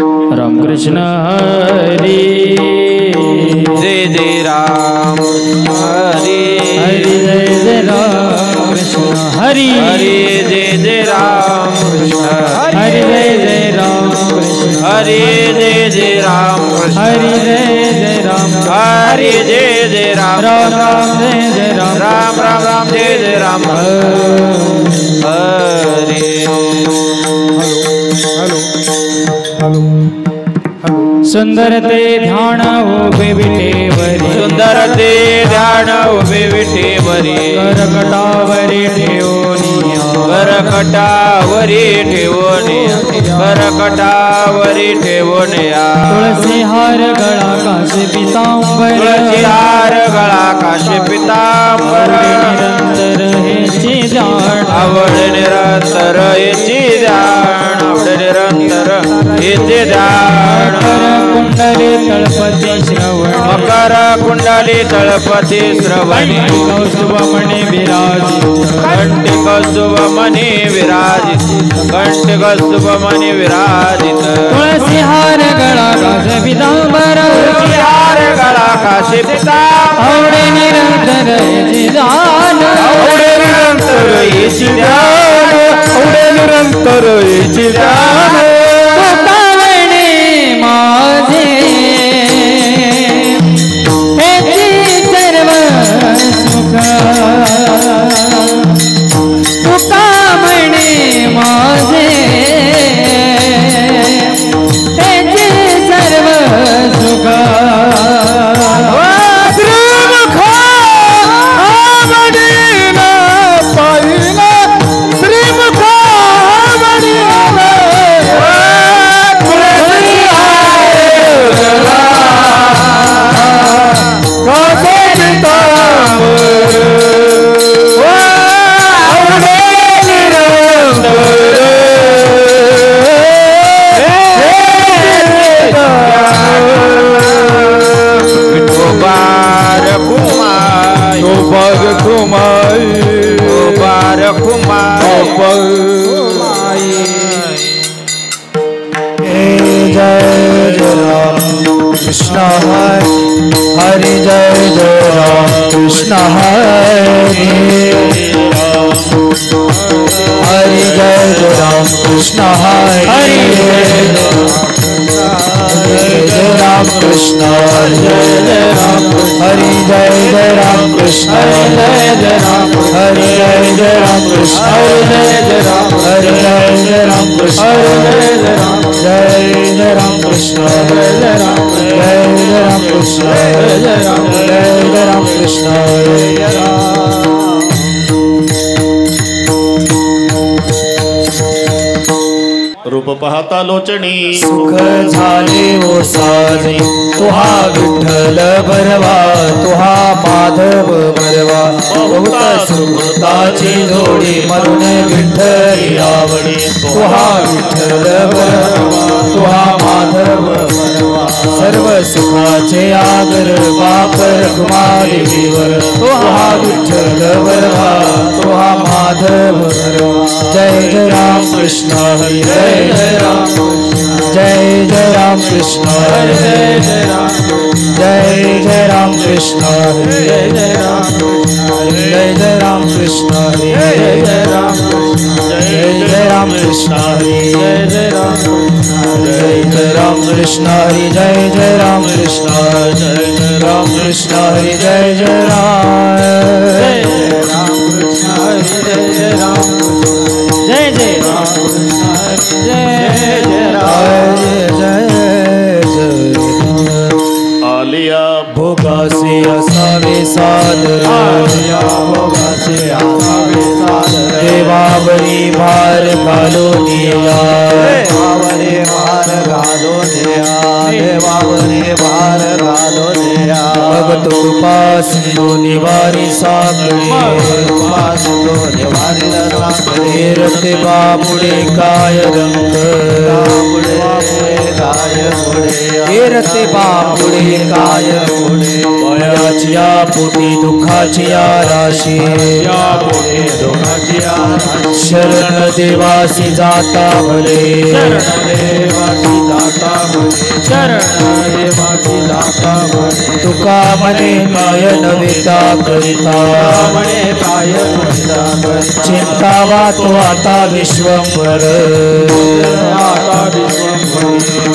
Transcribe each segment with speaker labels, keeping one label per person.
Speaker 1: राम कृष्ण हरी
Speaker 2: जय जय राम हरी
Speaker 1: हरी जय जय राम कृष्ण हरी
Speaker 2: हरी जय जय राम कृष्ण
Speaker 1: हरी जय जय राम कृष्ण
Speaker 2: हरी जय जय राम कृष्ण
Speaker 1: हरी जय जय राम
Speaker 2: हरी जय जय राम
Speaker 1: राम राम जय जय राम
Speaker 2: राम राम राम जय जय राम हरे
Speaker 1: सुंदर ते ध्यान उभे विठेवरी
Speaker 2: सुंदर ते ध्यान उभे विठेवरी
Speaker 1: करकटावरी ठेवोनिया
Speaker 2: करकटावरी ठेवोनिया करकटावरी ठेवोनिया
Speaker 1: तुळसी हार गळा काशी पितांबर
Speaker 2: तुळसी हार गळा काशी पितांबर
Speaker 1: निरंतर हेची ध्यान
Speaker 2: आवड निरंतर हेची ध्यान आवड निरंतर हेचे ध्यान
Speaker 1: कुंडली तळपती श्रवण
Speaker 2: मकर कुंडली तळपती श्रवणी
Speaker 1: कौस्तुभमणी विराजित
Speaker 2: कंठी कौस्तुभमणी विराजित कंठी कौस्तुभमणी विराजित
Speaker 1: तुळसी हार गळा काशी पितांबर
Speaker 2: तुळसी हार गळा काशी पितांबर
Speaker 1: आवडे निरंतर हेची ध्यान
Speaker 2: आवडे निरंतर हेची ध्यान आवडे निरंतर हेची ध्यान
Speaker 1: तुकावणे माझे हेची सर्व सुख तुकावणे माझे हेची सर्व सुख
Speaker 2: श्रीमुख आवडीन पाहिन श्रीमुख आवडीन तुळसी काशी पितांबर आवडे गोपार कुमार गोपार कुमार गोपार कुमार
Speaker 3: जय जय राम कृष्ण हरि जय जय राम कृष्ण हरि हरि जय जय राम कृष्ण हरि जय जय राम कृष्ण जय जय राम हरि जय जय राम कृष्ण जय जय राम हरि जय जय राम कृष्ण जय जय राम हरि जय जय राम कृष्ण जय जय राम जय जय राम कृष्ण जय जय राम जय जय राम कृष्ण जय जय राम जय जय राम कृष्ण जय जय राम
Speaker 4: रूप पाहता लोचणी
Speaker 3: सुख झाले ओ साजे तुहा विठ्ठल बरवा तुहा माधव बरवा बहुत सुखताची जोडी म्हणून विठ्ठली आवडी तुहा विठ्ठल बरवा तुहा माधव बरवा सर्व सुखाचे आगर बाप रखुमादेवीवर तुहा विठ्ठल बरवा तुहा माधव बरवा जय जय राम कृष्ण हरी जय जय राम जय जय राम कृष्ण हरे जय जय राम जय जय राम कृष्ण हरे जय जय राम जय जय राम कृष्ण हरे जय जय राम जय जय राम कृष्ण हरे जय जय राम जय जय राम कृष्ण हरे जय जय राम कृष्ण जय जय राम कृष्ण हरे जय जय राम जय राम कृष्ण हरे जय जय राम जय जय राम कृष्ण हरे जय जय राम जय जय
Speaker 4: आलिया
Speaker 3: भोगासे असावे सादर
Speaker 2: आलिया भोगासे असावे सादर
Speaker 3: देवावरी भार घालो दिया
Speaker 2: देवावरी भार घालो दिया देवावरी भार घालो दिया
Speaker 3: भगत कृपा सिंधू निवारी सागरे
Speaker 2: सिंधू निवारी सागरे
Speaker 3: रते बापुडे काय रंग
Speaker 2: काय पुढे
Speaker 3: रते बापुडे काय पुढे बळाची पोटी दुःखाची राशी शरण देवासी जाता भले
Speaker 2: देवासी जाता
Speaker 1: शरणाये माझी दाता म्हणे
Speaker 3: तुका म्हणे काय नविता करिता
Speaker 1: म्हणे काय करिता करिता
Speaker 3: चिंता वा तो आता विश्वंभर
Speaker 1: आता विश्वंभरी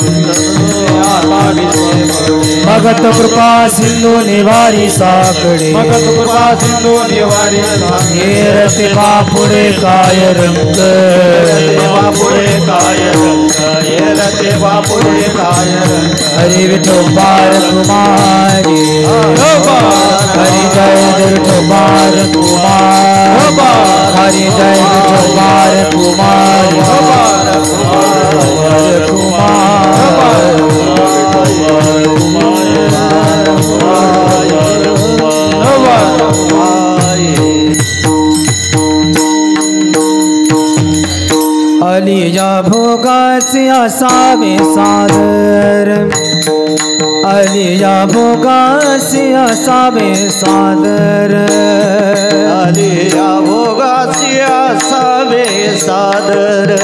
Speaker 3: भगत कृपा सिंधू निवारी साकडे
Speaker 1: भगत कृपा सिंधू निवारी
Speaker 3: हेरते बापुडे काय रंग
Speaker 1: बापुडे काय रंग बापुडे काय रंग
Speaker 3: हरि विठोबार कुमारी हरि जय विठोबार कुमार हरि जय विठोबार कुमारी अलिया भोगासी असावे सादर अलिया भोगासी असावे सादर
Speaker 2: आलिया भोगासी असावे सादर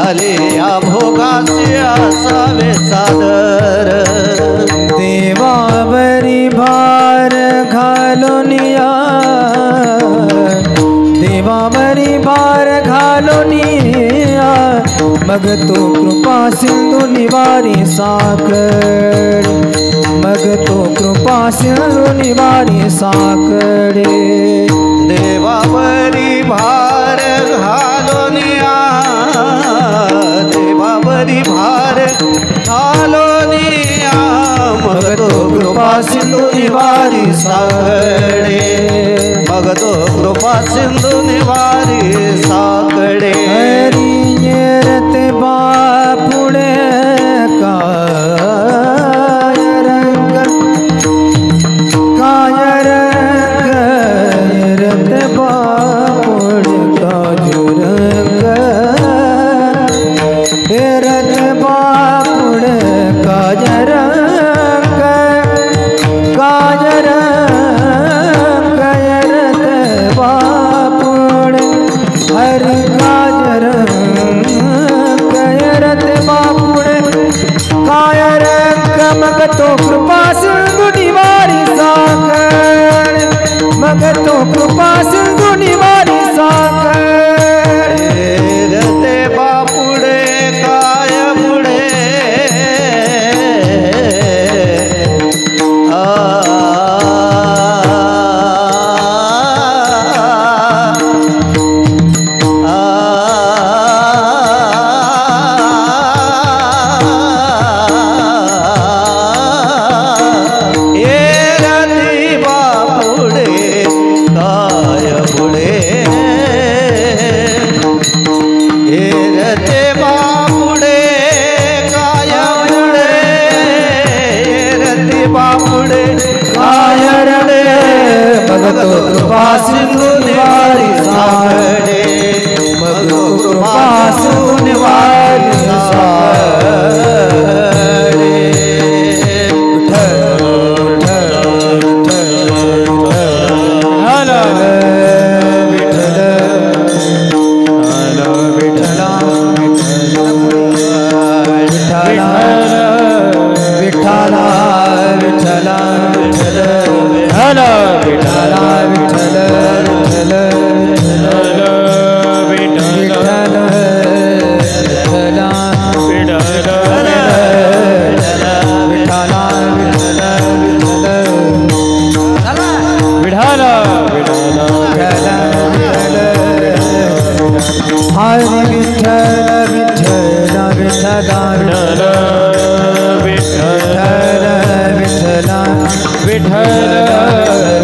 Speaker 2: आलिया भोगासी असावे सादर
Speaker 3: देवावरी भार घालोनिया देवावरी भार घालोनिया मग तो कृपा सिंधू निवारी साकर मग तो कृपा सिंधू निवारी साकडे
Speaker 2: देवावरी भार घालोनिया देवावरी भार घालोनिया मग तो कृपा सिंधू निवारी साकडे मग तो कृपा सिंधू निवारी साकडे
Speaker 3: हरियरते बापुडे काय रंग रते बापुडे काजुरंग रते बापुडे काजरंग रते बापुडे हरि रते बापुडे काय रंग मग तो कृपा सिंधू निवारी साकर मग तो कृपा सिंधू निवारी साकर
Speaker 2: रते बापुडे काय पुढे
Speaker 3: भगतो कृपा सिंधू निवारी साकडे भगतो कृपा सिंधू निवारी साकडे हरि विठ्ठल विठ्ठल विठ्ठल विठ्ठल विठ्ठल विठ्ठल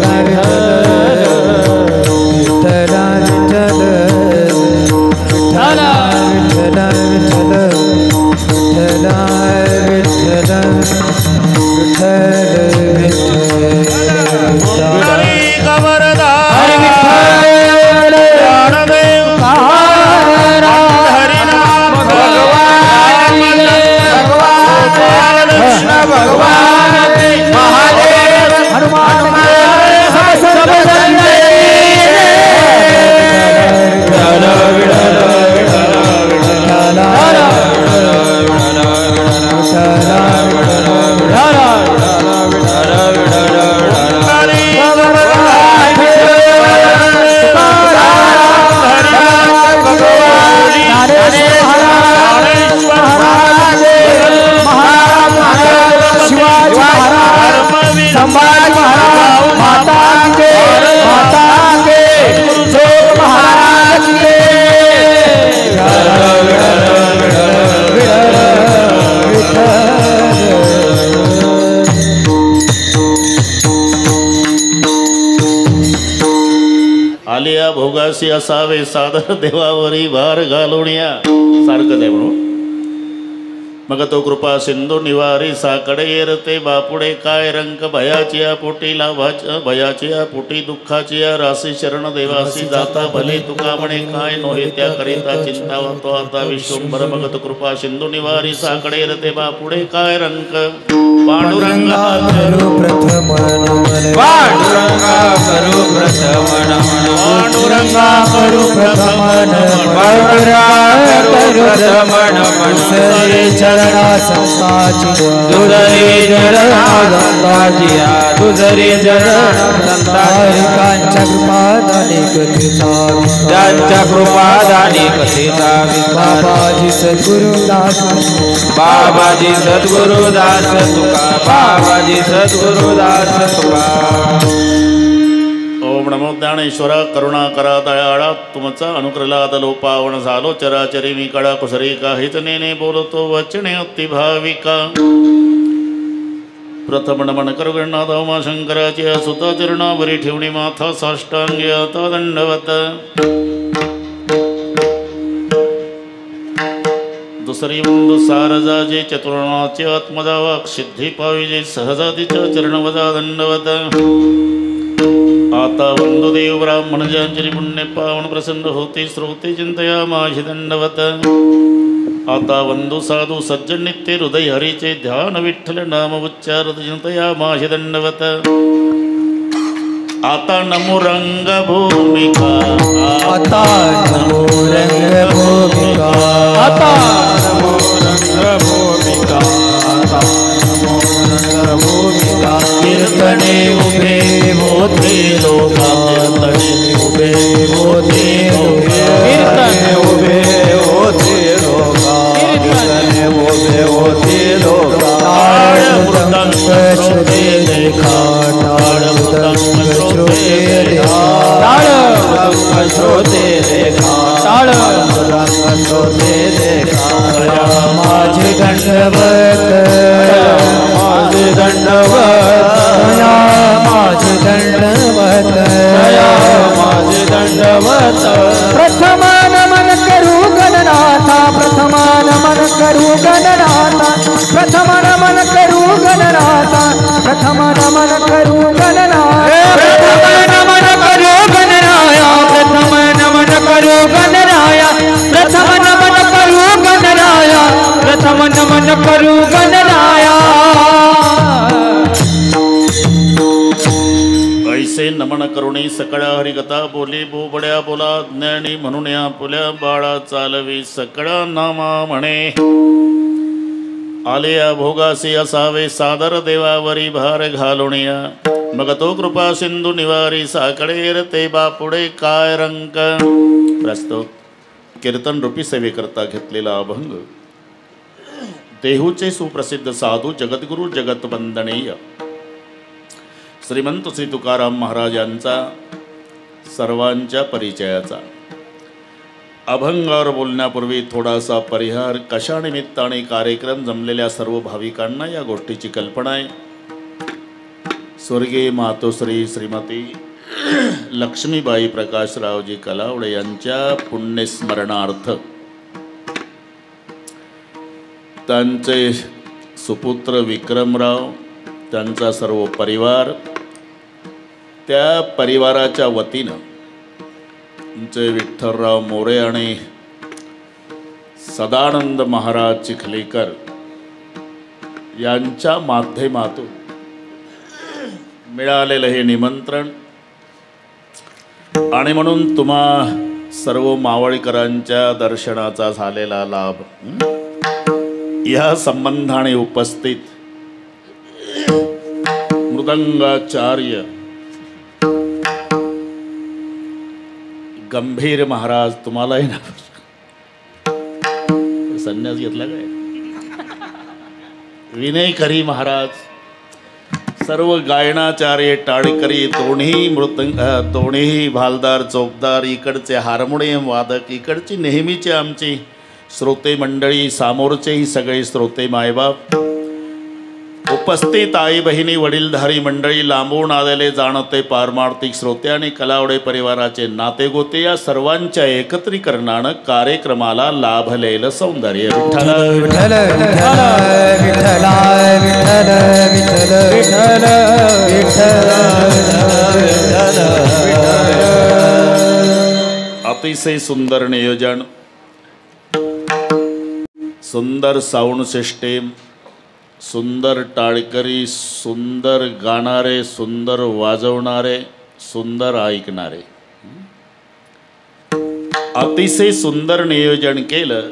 Speaker 4: भोगासी असावे सादर देवावरी भार घालुनिया सारखंच आहे म्हणून. मग तो कृपा सिंधू निवारी साकडे येरते बापुडे काय रंक भयाचिया पोटी लाभाच्या भयाचिया पोटी दुःखाचिया राशी शरण देवासी जाता भले तुका म्हणे काय नोहे त्या करिता चिंता वातो आता विश्वंभर. मग तो कृपा सिंधू निवारी साकडे येरते बापुडे काय रंक पांडुरंगा
Speaker 3: करू प्रथम
Speaker 2: पांडुरंगा करू प्रथम नमन
Speaker 3: पांडुरंगा करू प्रथम
Speaker 2: पांडुरंगा करू प्रथम नमन
Speaker 3: चरणा संताची
Speaker 2: दुधरे चरणा संताची दुधरे चरण संताची
Speaker 3: कांच्या कृपादाने कथेचा
Speaker 2: त्यांच्या कृपादाने कथेचा
Speaker 3: बाबाजी सद्गुरुदास
Speaker 2: बाबाजी सद्गुरुदास तुका बाबाजी सद्गुरुदास तुका.
Speaker 4: ओम नमो ज्ञानेश्वरा करुणा करा दयाळा तुमचा अनुग्रहात लोपावण झालो चराचरी मी कडा कुसरी काहीच नेने बोलतो वचने अति भाविका. प्रथम नमन करू गणनाथ उमा शंकराची सुता चरणावरी ठेवणी माथा साष्टांगी आता दंडवत. दुसरी वंदू सारजाजे चतुर्णाचे आत्मजा वाक सिद्धी पाविजे सहजातीच्या चरणवजा दंडवत. आता वंदू देव ब्राह्मण जंजरी पुण्य पावन प्रसन्न होते श्रोते चिंतया माझी दंडवत. आता वंदू साधू सज्जन नित्य हृदय हरीचे ध्यान विठ्ठल नाम उच्चारत चिंतया माझी दंडवत. आता नमो रंग भूमिका
Speaker 3: आता नमो रंग भूमिका
Speaker 2: आता नमो रंग भूमिका आता
Speaker 3: नमो रंग भूमिका कीर्तने उभे होते लोका कीर्तने उभे होते
Speaker 2: कीर्तने
Speaker 3: उभे होते लोका कीर्तने उभे होते लोका टाळ मृदंग श्रुते देखा टाळ मृदंग श्रुते देखा
Speaker 2: टाळ
Speaker 3: मृदंग श्रुते देखा
Speaker 2: टाळ
Speaker 3: मृदंग श्रुते देखा माझे दंडवत
Speaker 2: माझे दंडवत
Speaker 3: माझे दंडवत
Speaker 2: माझे दंडवत.
Speaker 3: प्रथम नमन करू गणनाथा प्रथम नमन करू गणनाथा प्रथम नमन करू गणनाथा प्रथम नमन करू गणनाथा
Speaker 2: प्रथम नमन करू गणराया प्रथम नमन करू गणराया प्रथम नमन करू गणराया प्रथम नमन करू गणराया.
Speaker 4: ऐसे नमन करुणी सकळा हरिकथा बोली बोबड्या बोला ज्ञानी म्हणून या पुल्या बाळा चालवी सकळा नामा म्हणे. आलिया भोगासी असावे सादर देवावरी भार घालुनिया. मग तो कृपा सिंधू निवारी साकडे ते बापुडे काय रंक. प्रस्तुत कीर्तन रूपी सेवेकरता घेतलेला अभंग देहूचे सुप्रसिद्ध साधू जगद्गुरु जगत वंदनीय श्रीमंत श्री तुकाराम महाराज यांचा सर्वांच्या परिचयाचा. अभंगावर बोलण्यापूर्वी थोडासा परिहार. कशा निमित्ताने कार्यक्रम जमलेल्या सर्व भाविकांना या गोष्टीची कल्पना आहे. स्वर्गीय मातोश्री श्रीमती लक्ष्मीबाई प्रकाशरावजी कलावडे यांच्या पुण्यस्मरणार्थ त्यांचे सुपुत्र विक्रमराव त्यांचा सर्व परिवार त्या परिवाराच्या वतीनं तुमचे विठ्ठलराव मोरे आणि सदानंद महाराज चिखलीकर यांच्या माध्यमातून मिळालेलं हे निमंत्रण आणि म्हणून तुम्हा सर्व मावळीकरांच्या दर्शनाचा झालेला लाभ या संबंधाने उपस्थित मृदंगाचार्य गंभीर महाराज तुम्हालाही ना संन्यास घेतला काय विनयकरी महाराज सर्व गायनाचार्य टाळकरी दोन्ही भालदार चौकदार इकडचे हार्मोनियम वादक इकडची नेहमीचे आमची श्रोते मंडळी सामोरचेही सगळे श्रोते मायबाप उपस्थित आई बहिणी वडीलधारी मंडळी, लांबून आलेले जाणते पारमार्थिक श्रोते आणि कलावडे परिवाराचे नातेगोते, या सर्वांच्या एकत्रीकरणानं कार्यक्रमाला लाभलेलं सौंदर्य. विठ्ठल
Speaker 3: विठ्ठल विठ्ठल विठ्ठल विठ्ठल विठ्ठल विठ्ठल
Speaker 4: अतिशय सुंदर नियोजन, सुंदर साऊंड सिस्टीम, सुंदर टाळकरी, सुंदर गाणारे, सुंदर वाजवणारे, सुंदर ऐकणारे, अतिशय सुंदर नियोजन केलं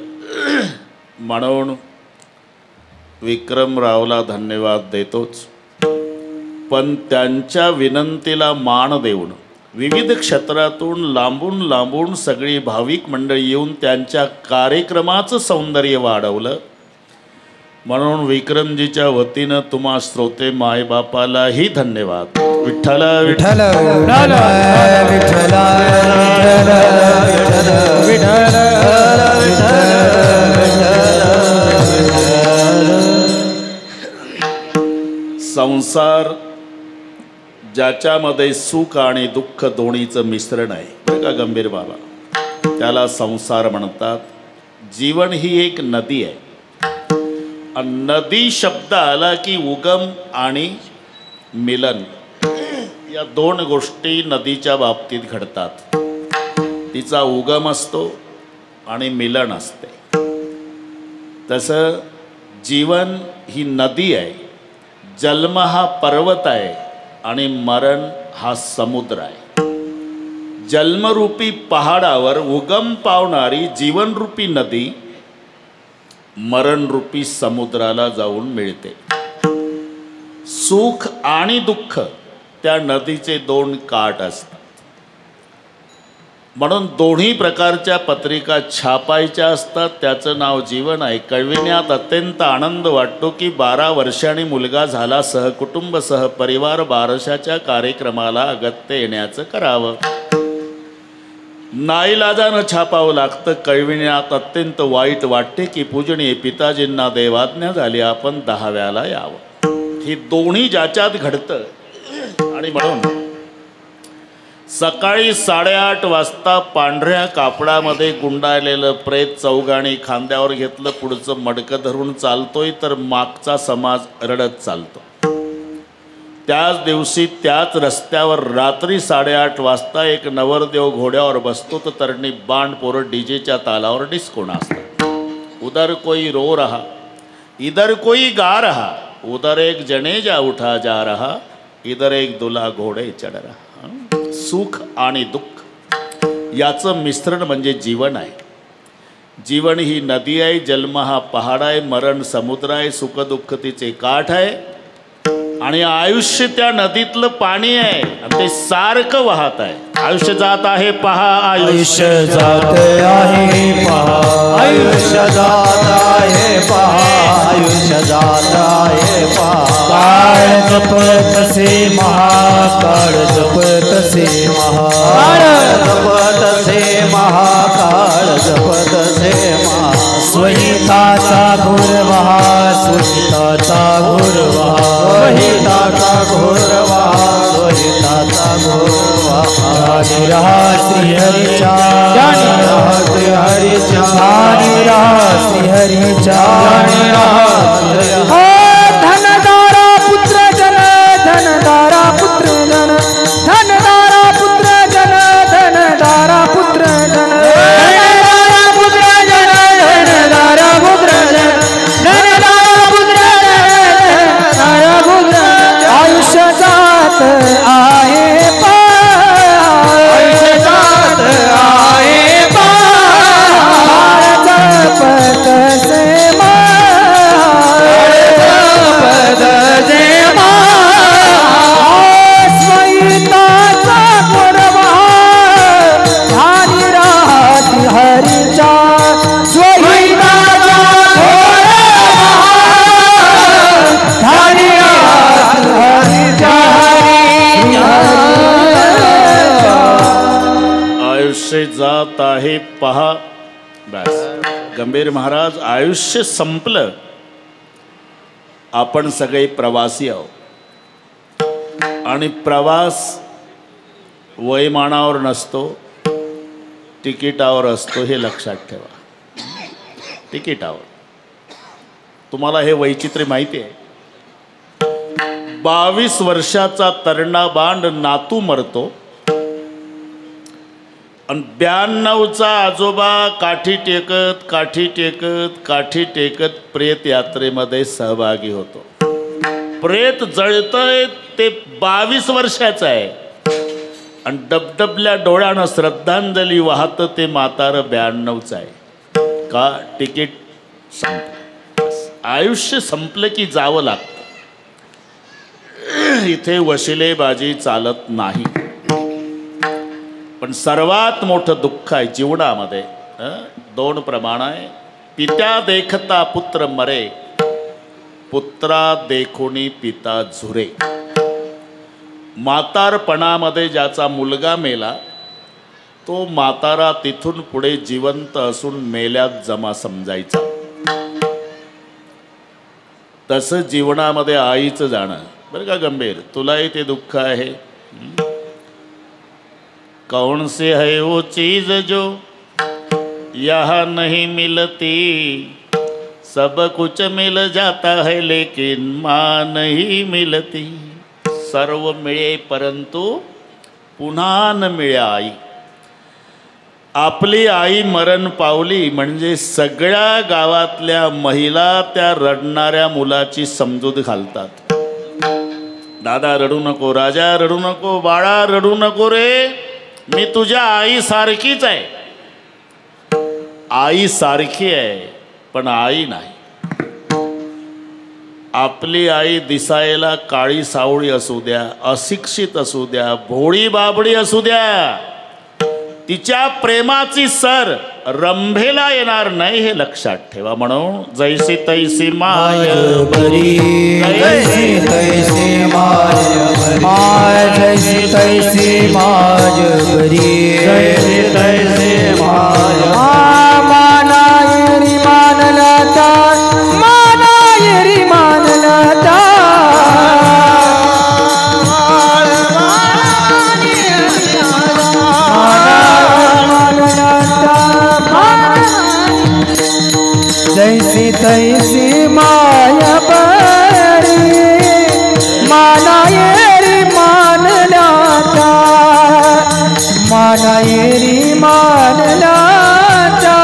Speaker 4: म्हणून विक्रमरावला धन्यवाद देतोच. पण त्यांच्या विनंतीला मान देऊन विविध क्षेत्रातून लांबून लांबून सगळी भाविक मंडळी येऊन त्यांच्या कार्यक्रमाचं सौंदर्य वाढवलं. म्हणून विक्रमजीच्या वतीनं तुम्हा श्रोते मायबापालाही धन्यवाद. विठ्ठल
Speaker 3: विठ्ठल विठ्ठल विठ्ठल विठ्ठल
Speaker 4: संसार ज्याच्यामध्ये सुख आणि दुःख दोन्हीचं मिश्रण आहे, बघा गंभीर बाबा, त्याला संसार म्हणतात. जीवन ही एक नदी आहे. नदी शब्द आला की उगम आणि मिलन या दोन गोष्टी नदीच्या बाबतीत घडतात. तिचा उगम असतो आणि मिलन असते. तसं जीवन ही नदी आहे, जन्म हा पर्वत आहे आणि मरण हा समुद्र आहे. जन्मरूपी पहाडावर उगम पावणारी जीवनरूपी नदी मरणरूपी समुद्राला जाऊन मिळते. सुख आणि दुःख त्या नदीचे दोन काठ असतात. म्हणून दोन्ही प्रकारच्या पत्रिका छापायच्या असतात. त्याचं नाव जीवन आहे. कळविण्यात अत्यंत आनंद वाटतो की 12 वर्षांनी मुलगा झाला, सहकुटुंब सहपरिवार बारशाच्या कार्यक्रमाला अगत्य येण्याचं करावं. नाईलाजानं छापावं लागतं. कळविण्यात अत्यंत वाईट वाटते की पूजनीय पिताजींना देवाज्ञा झाली, आपण 10व्याला यावं. ही दोन्ही ज्याच्यात घडतं. आणि म्हणून सकाळी 8:30 वाजता पांढऱ्या कापडामध्ये गुंडाळलेलं प्रेत चौघाणी खांद्यावर घेतलं, पुढचं मडकं धरून चालतोय, तर मागचा समाज रडत चालतो. त्याच दिवशी त्याच रस्त्यावर रात्री 8:30 वाजता एक नवरदेव घोड्यावर बसतो, तर तरणी बांड पोरं डीजेच्या तालावर डिस्को नाचतात. उधर कोई रो रहा, इधर कोई गा रहा, उधर एक जनेजा उठा जा रहा, इधर एक दुल्हा घोडे चढ रहा. सुख आणि दुःख याचं मिश्रण म्हणजे जीवन आहे. जीवन ही नदी आहे, जन्म हा पहाड आहे, मरण समुद्र आहे, सुख दुःख तिचे काठ आहे, आणि आयुष्य त्या नदीतलं पाणी आहे आणि ते सारखं वाहत आहे. आयुष्य जात आहे पहा,
Speaker 3: आयुष्य जात आहे पहा, आयुष्य जात आहे पहा, आयुष्य जात आहे पहा. काळ जपतसे महाकाळ जपतसे महाकाळ जपतसे महाकाळ जपतसे महा. स्वहिताचा घोर वहा, स्वहिताचा घोर वहा, स्वहिताचा घोर वहा, स्वहिताचा घोर वहा. राणी रहा श्रीहरीच्या, राणी रहा श्रीहरीच्या, राणी रहा श्रीहरीच्या, राणी रहा. धनदारा पुत्र जन, धनदारा पुत्र जन, धनदारा पुत्र जन, धनदारा पुत्र जन, धनदारा पुत्र जन, धनदारा पुत्र जन, धनदारा पुत्र जन, धनदारा पुत्र जन. आयुष्य जात आहे पहा, आयुष्य जात आहे पहा, जपतसे
Speaker 4: आयुष्य जात आहे पहा. बस गंभीर महाराज, आयुष्य संपलं आपण सगळे प्रवासी आहोत आणि प्रवास वयमानावर नसतो, तिकिटावर असतो, हे लक्षात ठेवा. तिकिटावर. तुम्हाला हे वैचित्र्य माहिती आहे? 22 वर्षाचा तरणा बांड नातू मरतो आणि 92चा आजोबा काठी टेकत प्रेत यात्रेमध्ये सहभागी होतो. प्रेत जळतंय ते 22 वर्षाचं आहे आणि डबडबल्या डोळ्यानं श्रद्धांजली वाहतं ते म्हातारं 92चं आहे. का? तिकीट संपलं. आयुष्य संपलं की जावं लागतं. इथे वशिलेबाजी चालत नाही. पण सर्वात मोठं दुःख आहे जीवनामध्ये. 2 प्रमाण आहे. पित्या देखता पुत्र मरे, पुत्रा देखोनी पिता झुरे. म्हातारपणामध्ये ज्याचा मुलगा मेला तो म्हातारा तिथून पुढे जिवंत असून मेल्यात जमा समजायचा. तसं जीवनामध्ये आईचं जाणं. बरं का गंभीर, तुलाही ते दुःख आहे. कौन से है वो चीज जो यहाँ नहीं मिलती, सब कुछ मिल जाता है लेकिन माँ नहीं मिलती. सर्व मिळे परंतु पुन्हा न मिळे आई. आपली आई मरण पावली म्हणजे सगळ्या गावातल्या महिला त्या रडणाऱ्या मुलाची समजूत घालतात. दादा रडू नको, राजा रडू नको, बाळा रडू नको रे, मी तुझ्या आई सारखीच आहे. आई सारखी आहे पण आई नाही. आपली आई दिसायला काळी सावळी असू द्या, अशिक्षित असू द्या, भोळी बाबडी असू द्या, तिच्या प्रेमाची सर रंभेला येणार नाही हे लक्षात ठेवा. म्हणून जैसी तैसी माय
Speaker 3: बरी, जैसी तैसी माय, जैसी तैसी माय बरी, जैसी तैसी माय. मानायरी मानलता, मानायरी मानलता, जैसी तैसी माया बरी, मानायरी मानलाता, मानायरी मानलाता,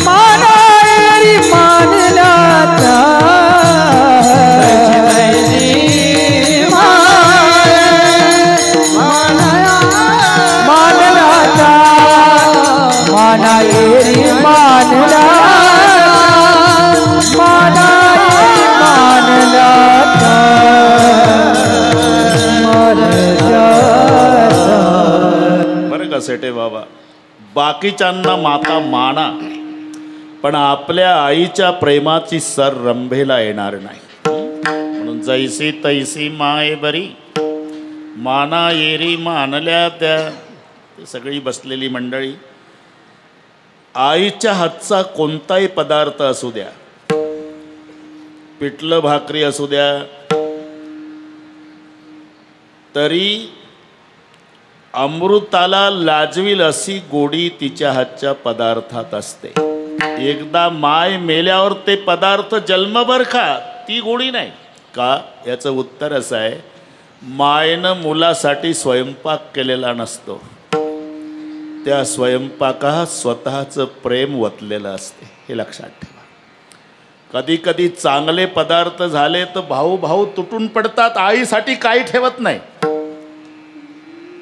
Speaker 3: मानायरी मानलाता, जैसी मानलाता, मानायरी मानलाता,
Speaker 4: बरं का सेठे बाबा, बाकीच्यांना माता माना पण आपल्या आईच्या प्रेमाची सर रंभेला येणार नाही. म्हणून जैसी तैसी माय बरी, माना येरी मानल्या त्या. सगळी बसलेली मंडळी, आईच्या हातचा कोणताही पदार्थ असू द्या, पिठलं भाकरी असू द्या, तरी अमृताला लाजवील अशी गोडी तिच्या हातच्या पदार्थात असते. एकदा माय मेल्यावर ते पदार्थ जन्मभर खा, ती गोडी नाही का? याचं उत्तर असं आहे, मायनं मुलासाठी स्वयंपाक केलेला नसतो, त्या स्वयंपाकात स्वतःचं प्रेम वतलेलं असते. हे लक्षात ठेवा. कधी कधी चांगले पदार्थ झाले तर भाऊ भाऊ तुटून पडतात, आईसाठी काही ठेवत नाही.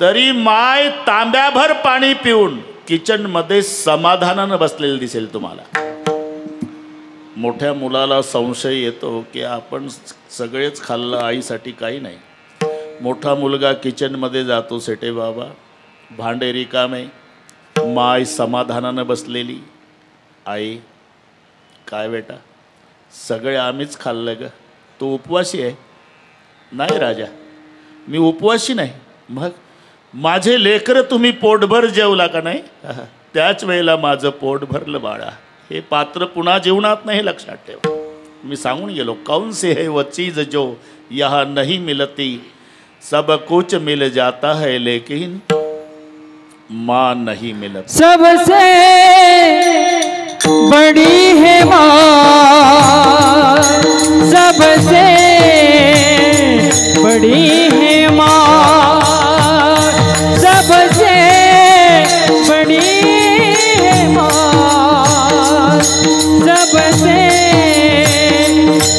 Speaker 4: तरी माय तांब्याभर पाणी पिऊन किचनमध्ये समाधानानं बसलेलं दिसेल तुम्हाला. मोठ्या मुलाला संशय येतो की आपण सगळेच खाल्लं, आईसाठी काही नाही. मोठा मुलगा किचनमध्ये जातो, सेठे बाबा भांडे रिकामे, माय समाधानानं बसलेली. आई, काय बेटा, सगळे आम्हीच खाल्लं ग, तू उपवासी आहे? नाही राजा, मी उपवासी नाही. मग माझे लेकरं तुम्ही पोटभर जेवला का नाही? त्याच वेळेला माझं पोट भरलं बाळा. हे पात्र पुन्हा जीवनात नाही, लक्षात ठेवा. मी सांगून गेलो, कौन से है वो चीज जो यहाँ नहीं मिलती, सब कुछ मिल जाता है लेकिन माँ नहीं मिलती।
Speaker 1: सबसे बड़ी है माँ, सबसे बड़ी है माँ, सबसे बड़ी है माँ, सबसे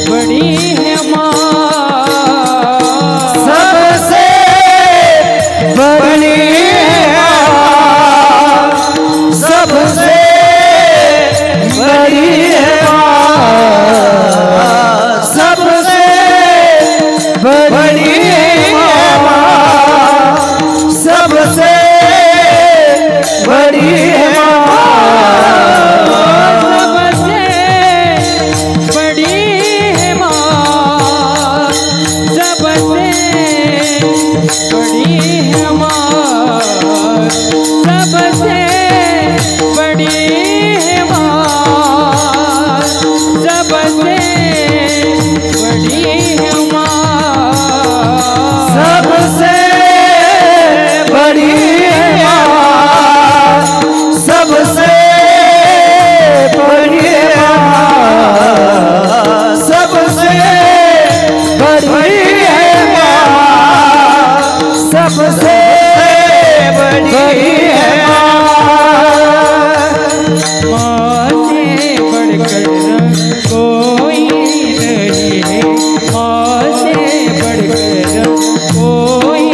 Speaker 1: बड़ी है माँ,
Speaker 3: सबसे बड़ी सबसे बड़ी है माँ, सबसे बड़ी है माँ, सबसे बड़ी है माँ,
Speaker 1: सबसे बड़ी है माँ, सबसे बड़ी है माँ, सबसे बड़ी है माँ,
Speaker 3: सबसे बड़ी है माँ, सबसे बड़ी है माँ, सबसे बड़ी है माँ, सबसे बड़ी है
Speaker 1: माँ से बढ़कर कोई नहीं है, माँ से बढ़कर कोई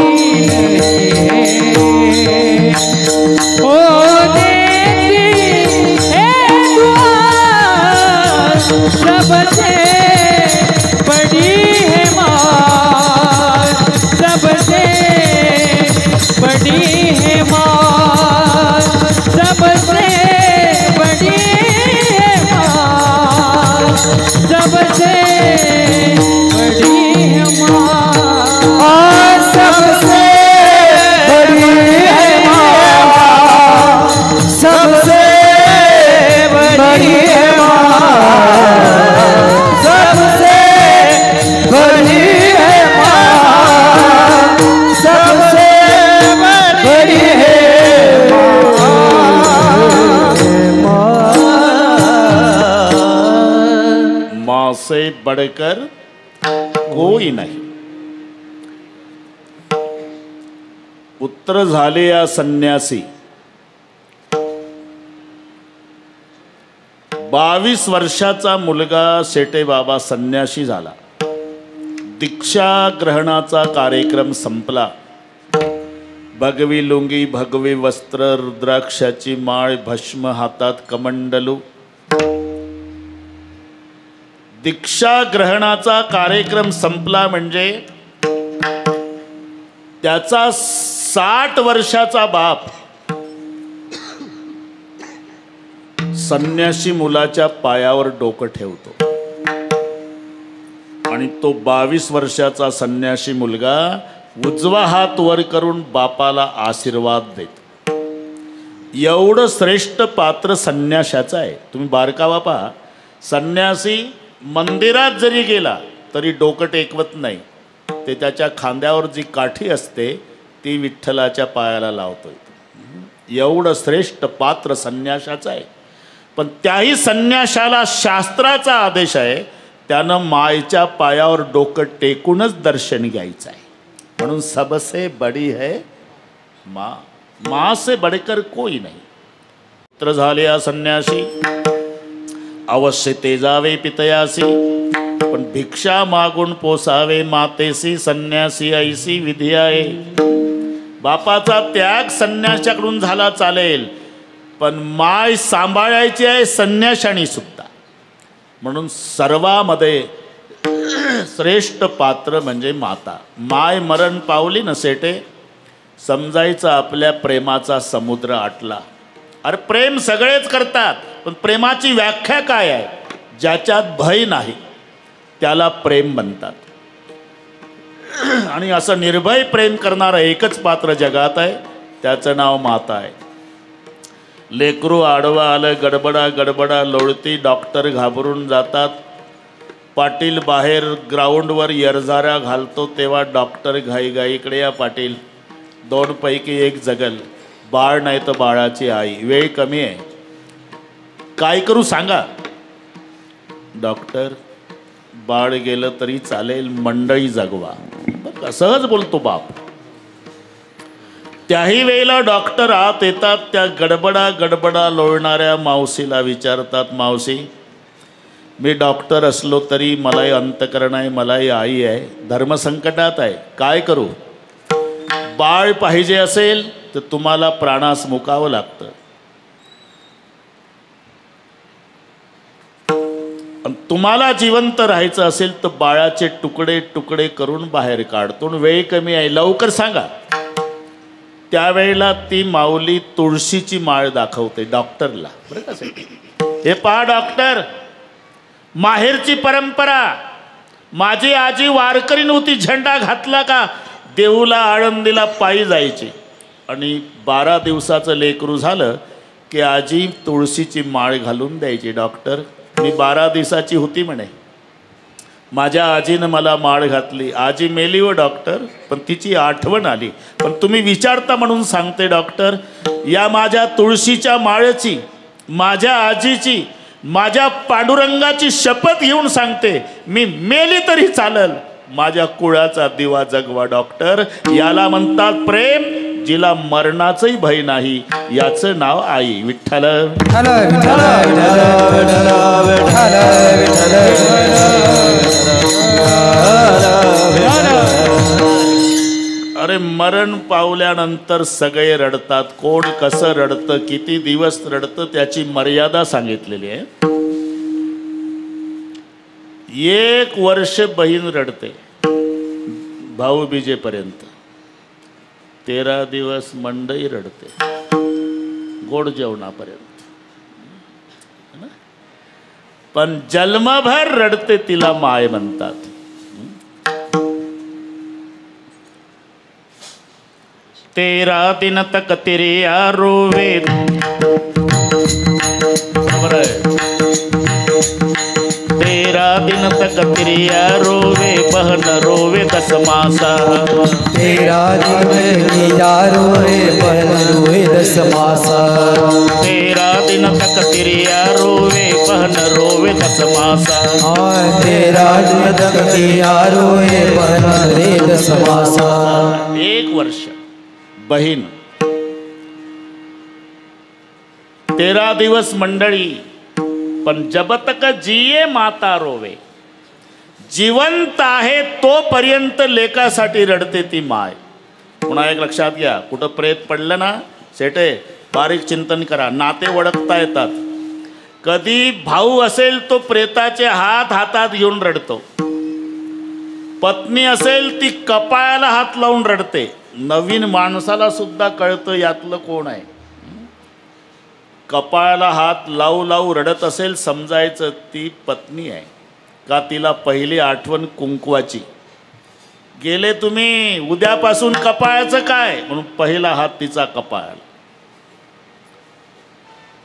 Speaker 1: नहीं है। ओ देती है दुआ, सबसे बड़ी है माँ, सबसे बड़ी है माँ, सबसे बड़ी है माँ, सबसे बड़ी है माँ,
Speaker 3: सबसे बड़ी है माँ, सबसे बड़ी है माँ, सबसे बड़ी है माँ, सबसे बड़ी है
Speaker 4: माँ से बढ़कर कोई नाही। पुत्र झाले या संन्यासी, 22 वर्षाचा मुलगा शेटे बाबा संन्यासी झाला। दीक्षा ग्रहणाचा कार्यक्रम संपला। भगवी लुंगी, भगवी वस्त्र, रुद्राक्षाची माळ, भस्म हातात कमंडलू। दीक्षा ग्रहणाचा कार्यक्रम संपला म्हणजे त्याचा 60 वर्षाचा बाप संन्यासी मुलाच्या पायावर डोकं ठेवतो आणि तो 22 वर्षाचा संन्यासी मुलगा उजवा हात वर करून बापाला आशीर्वाद देतो। एवढं श्रेष्ठ पात्र संन्याशाचं आहे। तुम्ही बारकावा पहा, संन्यासी मंदिरात जरी गेला तरी डोकं टेकवत नाही, ते त्याच्या खांद्यावर जी काठी असते ती विठ्ठलाच्या पायाला लावतो। एवढं श्रेष्ठ पात्र संन्याशाचं आहे। पण त्याही संन्याशाला शास्त्राचा आदेश आहे, त्यानं मायच्या पायावर डोकं टेकूनच दर्शन घ्यायचं आहे। म्हणून सबसे बड़ी है माँ, माँ से बढ़कर कोई नहीं। पुत्र झाले या संन्यासी, अवश्य तेजावे पितयासी, पण भिक्षा मागून पोसावे मातेसी, संन्यासी ऐसी विधी आहे। बापाचा त्याग संन्याशाकडून झाला चालेल, पण माय सांभाळायची आहे संन्याशानी सुद्धा। म्हणून सर्वामध्ये श्रेष्ठ पात्र म्हणजे माता। माय मरण पावली न सेटे, समजायचं आपल्या प्रेमाचा समुद्र आटला। अरे प्रेम सगळेच करतात, पण प्रेमाची व्याख्या काय आहे? ज्याच्यात भय नाही त्याला प्रेम म्हणतात। आणि असं निर्भय प्रेम करणारं एकच पात्र जगात आहे, त्याचं नाव माता आहे। लेकरू आडवा आलं, गडबडा गडबडा लोळती, डॉक्टर घाबरून जातात। पाटील बाहेर ग्राउंडवर यरझारा घालतो तेव्हा डॉक्टर घाईघाईकडे या पाटील 2 पैकी 1 जगल, बाळ नाही तर बाळाची आई, वेळ कमी आहे, काय करू सांगा. डॉक्टर बाळ गेलं तरी चालेल, मंडळी जगवा. सहज बोलतो बाप. त्याही वेळेला डॉक्टर आत येतात, त्या गडबडा लोळणाऱ्या मावशीला विचारतात, मावशी मी डॉक्टर असलो तरी मलाही अंतकरण आहे, मलाही आई आहे, धर्मसंकटात आहे, काय करू. बाळ पाहिजे असेल तर तुम्हाला प्राणास मुकावं लागतं. तुम्हाला जिवंत राहायचं असेल तर बाळाचे तुकडे तुकडे करून बाहेर काढतो. वेळ कमी आहे, लवकर सांगा. त्यावेळेला ती माऊली तुळशीची माळ दाखवते डॉक्टरला. बरं का साहेब, हे पहा डॉक्टर, माहेरची परंपरा, माझी आजी वारकरी नव्हती, झेंडा घातला का देऊला आळंदीला पायी जायची आणि 12 दिवसाचं लेकरू झालं की आजी तुळशीची माळ घालून द्यायची. डॉक्टर मी 12 दिवसाची होती म्हणे, माझ्या आजीनं मला माळ घातली. आजी मेली व डॉक्टर, पण तिची आठवण आली. पण तुम्ही विचारता म्हणून सांगते डॉक्टर, या माझ्या तुळशीच्या माळेची, माझ्या आजीची, माझ्या पांडुरंगाची शपथ घेऊन सांगते, मी मेली तरी चालल, माझ्या कुळाचा दिवा जगवा. डॉक्टर, याला म्हणतात प्रेम, जिला मरणाचंही भय नाही, याचं नाव आई. विठ्ठल अरे मरण पावल्यानंतर सगळे रडतात. कोण कसं रडतं, किती दिवस रडतं, त्याची मर्यादा सांगितलेली आहे. 1 वर्ष बहीण रडते भाऊबीजेपर्यंत, 13 दिवस मंडई रडते गोड जेवणापर्यंत, पण जन्मभर रडते तिला माय म्हणतात. 13 दिन तक तेरे रोवे. बरोबर आहे. 13 दिन तक तेरे रोवे, बहन रोवे 10 मासा.
Speaker 3: 13 दिन किया रोए, बहन रोए 10 मासा.
Speaker 4: 13 दिन तक तेरे रोवे, बहन रोवे 10 मासा.
Speaker 3: 13 दिन तक किया रोए, बहन रोए 10 मासा.
Speaker 4: 1 वर्ष बहीण, 13 दिवस मंडळी, पण जब तक जिये माता रोवे. जिवंत आहे तोपर्यंत लेकासाठी रडते ती माय. पुन्हा एक लक्षात घ्या, कुठं प्रेत पडलं ना सेटे, बारीक चिंतन करा, नाते ओळखता येतात. कधी भाऊ असेल तो प्रेताचे हात हातात घेऊन रडतो, पत्नी असेल ती कपाळाला हात लावून रडते. नवीन माणसाला सुद्धा कळतं यातलं कोण आहे. कपाळाला हात लावू लावू रडत असेल, समजायचं ती पत्नी आहे. का तिला पहिली आठवण कुंकवाची. गेले तुम्ही, उद्यापासून कपाळाचं काय, म्हणून पहिला हात तिचा कपाळ.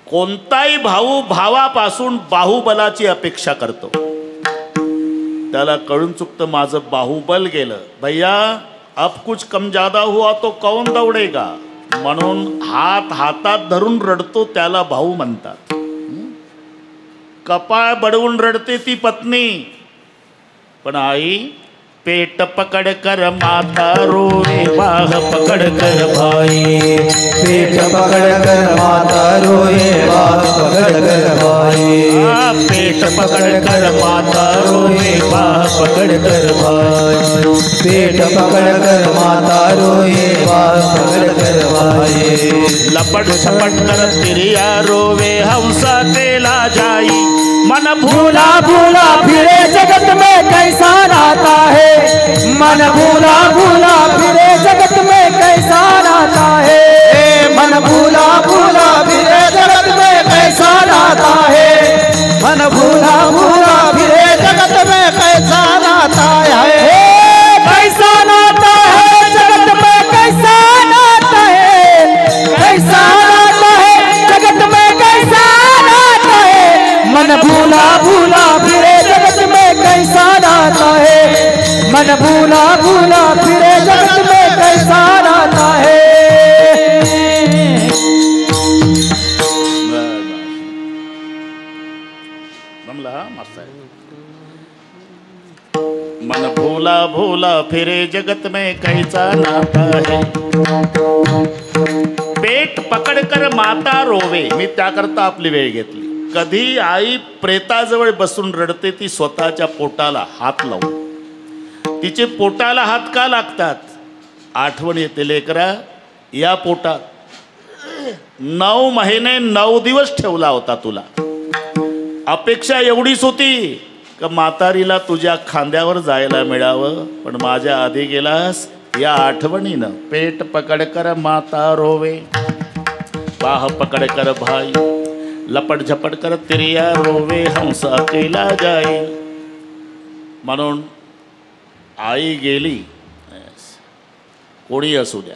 Speaker 4: कोणताही भाऊ भावापासून बाहुबलाची अपेक्षा करतो. त्याला कळून चुकतं माझं बाहुबल गेलं, भैया अब कुछ कम ज्यादा हुआ तो कौन दौडेगा, म्हणून हात हातात धरून रडतो, त्याला भाऊ म्हणतात. कपाळ बडवून रडते ती पत्नी, पण आई पेट पकड़ कर माता रोए, बाह पकड़ कर भाई.
Speaker 3: पेट पकड़ कर माता रोए, बाह पकड़ कर भाई.
Speaker 4: पेट पकड़ कर माता रोए, बाह पकड़ कर भाई.
Speaker 3: पेट पकड़ कर माता रोए, बाह पकड़ कर भाई.
Speaker 4: लपट छपट कर तिरिया रोवे, हंसा तेला जाई. मन भूला
Speaker 3: भूला फिरे जगत में कैसा नाता है, मन भूला भूला फिरे जगत में कैसा नाता है. मन भूला भूला फिरे जगत में कैसा नाता है. मन भूला भूला फिरे जगत में कैसा नाता है. कैसा नाता है जगत में, कैसा नाता है, कैसा नाता है जगत में, कैसा नाता है. मन भूला भूला फिरे जगत में
Speaker 1: मन भूला भूला फिरे जगत में कैसा नाता है।
Speaker 4: मन भूला भूला फिरे जगत में कैसा नाता है। पेट पकडकर माता रोवे, मी त्याकरता आपली वेळ घेतली। कधी आई प्रेताजवळ बसून रडते ती स्वतःच्या पोटाला हात लावून। तिचे पोटाला हात का लागतात? आठवण येते लेकरा, या पोटात 9 महिने 9 दिवस ठेवला होता तुला। अपेक्षा एवढीच होती का म्हातारीला तुझ्या खांद्यावर जायला मिळावं, पण माझ्या आधी गेलास या आठवणीनं। पेट पकडकर माता रोवे, बाह पकडकर भाई, लपट झपट कर तिरिया रोवे, हंस अकेला जाई। म्हणून आई गेली, कोणी असू द्या,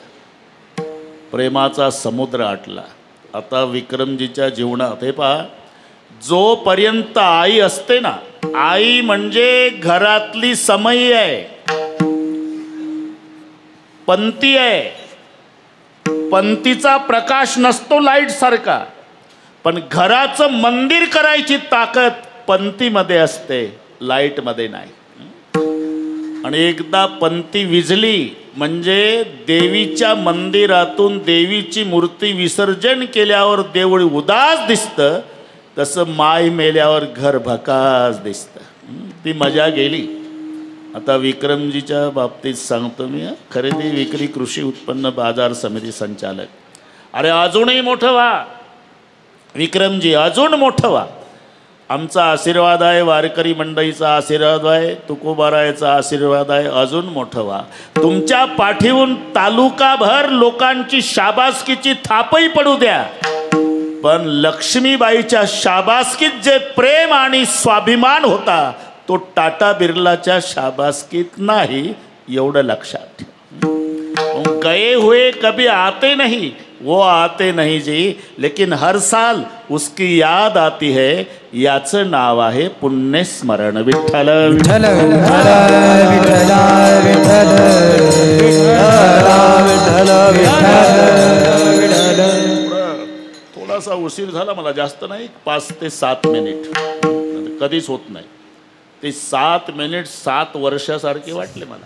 Speaker 4: प्रेमाचा समुद्र आटला। आता विक्रमजीच्या जीवनात हे पहा, जोपर्यंत आई असते ना, आई म्हणजे घरातली समई आहे, पंती आहे। पंतीचा प्रकाश नसतो लाईट सारखा, पण घराचं मंदिर करायची ताकद पंतीमध्ये असते, लाईटमध्ये नाही। आणि एकदा पंती विझली म्हणजे देवीच्या मंदिरातून देवीची मूर्ती विसर्जन केल्यावर देऊळ उदास दिसतं, तसं माय मेल्यावर घर भकास दिसतं। ती मजा गेली। आता विक्रमजीच्या बाबतीत सांगतो मी, खरेदी विक्री कृषी उत्पन्न बाजार समिती संचालक। अरे अजूनही मोठं व्हा विक्रमजी, अजून मोठं व्हा। आमचा आशीर्वाद आहे, वारकरी मंडळीचा आशीर्वाद आहे, तुकोबारायचा आशीर्वाद आहे, अजून मोठं व्हा। तुमच्या पाठीवून तालुकाभर लोकांची शाबासकीची थापही पडू द्या, पण लक्ष्मीबाईच्या शाबासकीत जे प्रेम आणि स्वाभिमान होता तो टाटा बिर्लाच्या शाबासकीत नाही, एवढं लक्षात ठेव। गए हुए कभी आते नहीं, वो आते नहीं जी, लेकिन हर साल उसकी याद आती है, याचं नाव आहे पुण्य स्मरण। विठ्ठल
Speaker 1: विठ्ठल विठ्ठल विठ्ठल विठ्ठल विठ्ठल विठ्ठल।
Speaker 4: थोडासा उशीर झाला मला, जास्त नाही, 5 ते 7 मिनिट, कधीच होत नाही। ते 7 मिनिट 7 वर्षासारखे वाटले मला।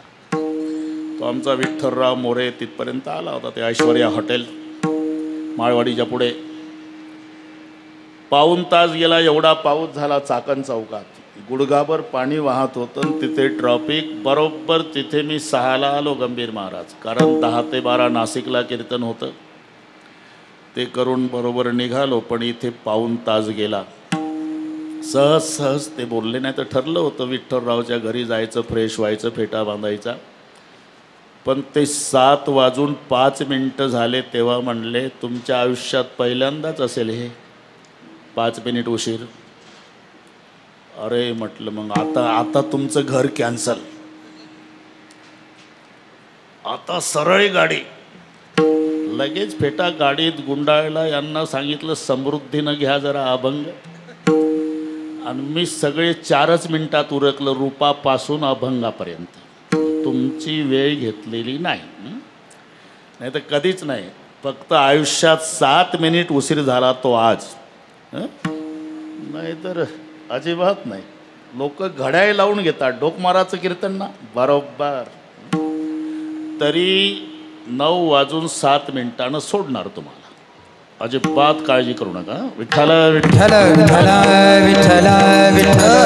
Speaker 4: तो आमचा विठ्ठलराव मोरे तिथपर्यंत आला होता, ते ऐश्वर्या हॉटेल माळवाडीच्या पुढे। पाऊण तास गेला, एवढा पाऊस झाला चाकण चौकात, गुडघाभर पाणी वाहत होतं, तिथे ट्रॉफिक। बरोबर तिथे मी 6ला आलो गंभीर महाराज, कारण 10 ते 12 नाशिकला कीर्तन होतं, ते करून बरोबर निघालो। पण इथे पाऊण तास गेला, सहज सहज ते बोलले, नाही तर ठरलं होतं विठ्ठलरावच्या घरी जायचं, फ्रेश व्हायचं, फेटा बांधायचा। पण ते 7 वाजून 5 मिनिटं झाले तेव्हा म्हणले, तुमच्या आयुष्यात पहिल्यांदाच असेल हे 5 मिनिट उशीर। अरे म्हटलं, मग आता तुमचं घर कॅन्सल, आता सरळ गाडी। लगेच फेटा गाडीत गुंडाळला, यांना सांगितलं समृद्धीनं घ्या जरा अभंग, आणि मी सगळे 4च मिनिटात उरकलं, रूपापासून अभंगापर्यंत। तुमची वेळ घेतलेली नाही, नाही तर कधीच नाही। फक्त आयुष्यात 7 मिनिट उशीर झाला तो आज, नाही तर अजिबात नाही। लोक घड्याळ लावून घेतात, डोकमाराचं कीर्तन ना बरोबर, तरी 9 वाजून 7 मिनिटानं सोडणार तुम्हाला, अजिबात काळजी करू नका। विठ्ठल
Speaker 1: विठ्ठल विठ्ठल विठ्ठल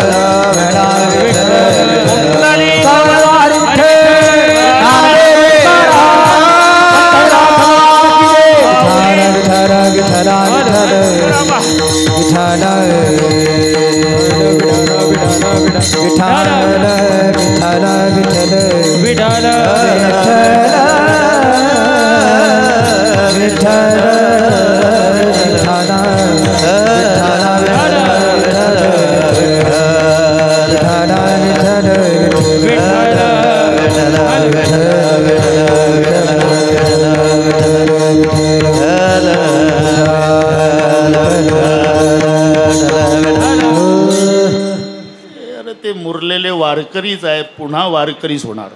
Speaker 4: ते मुरलेले वारकरीच आहे, पुन्हा वारकरीच होणार.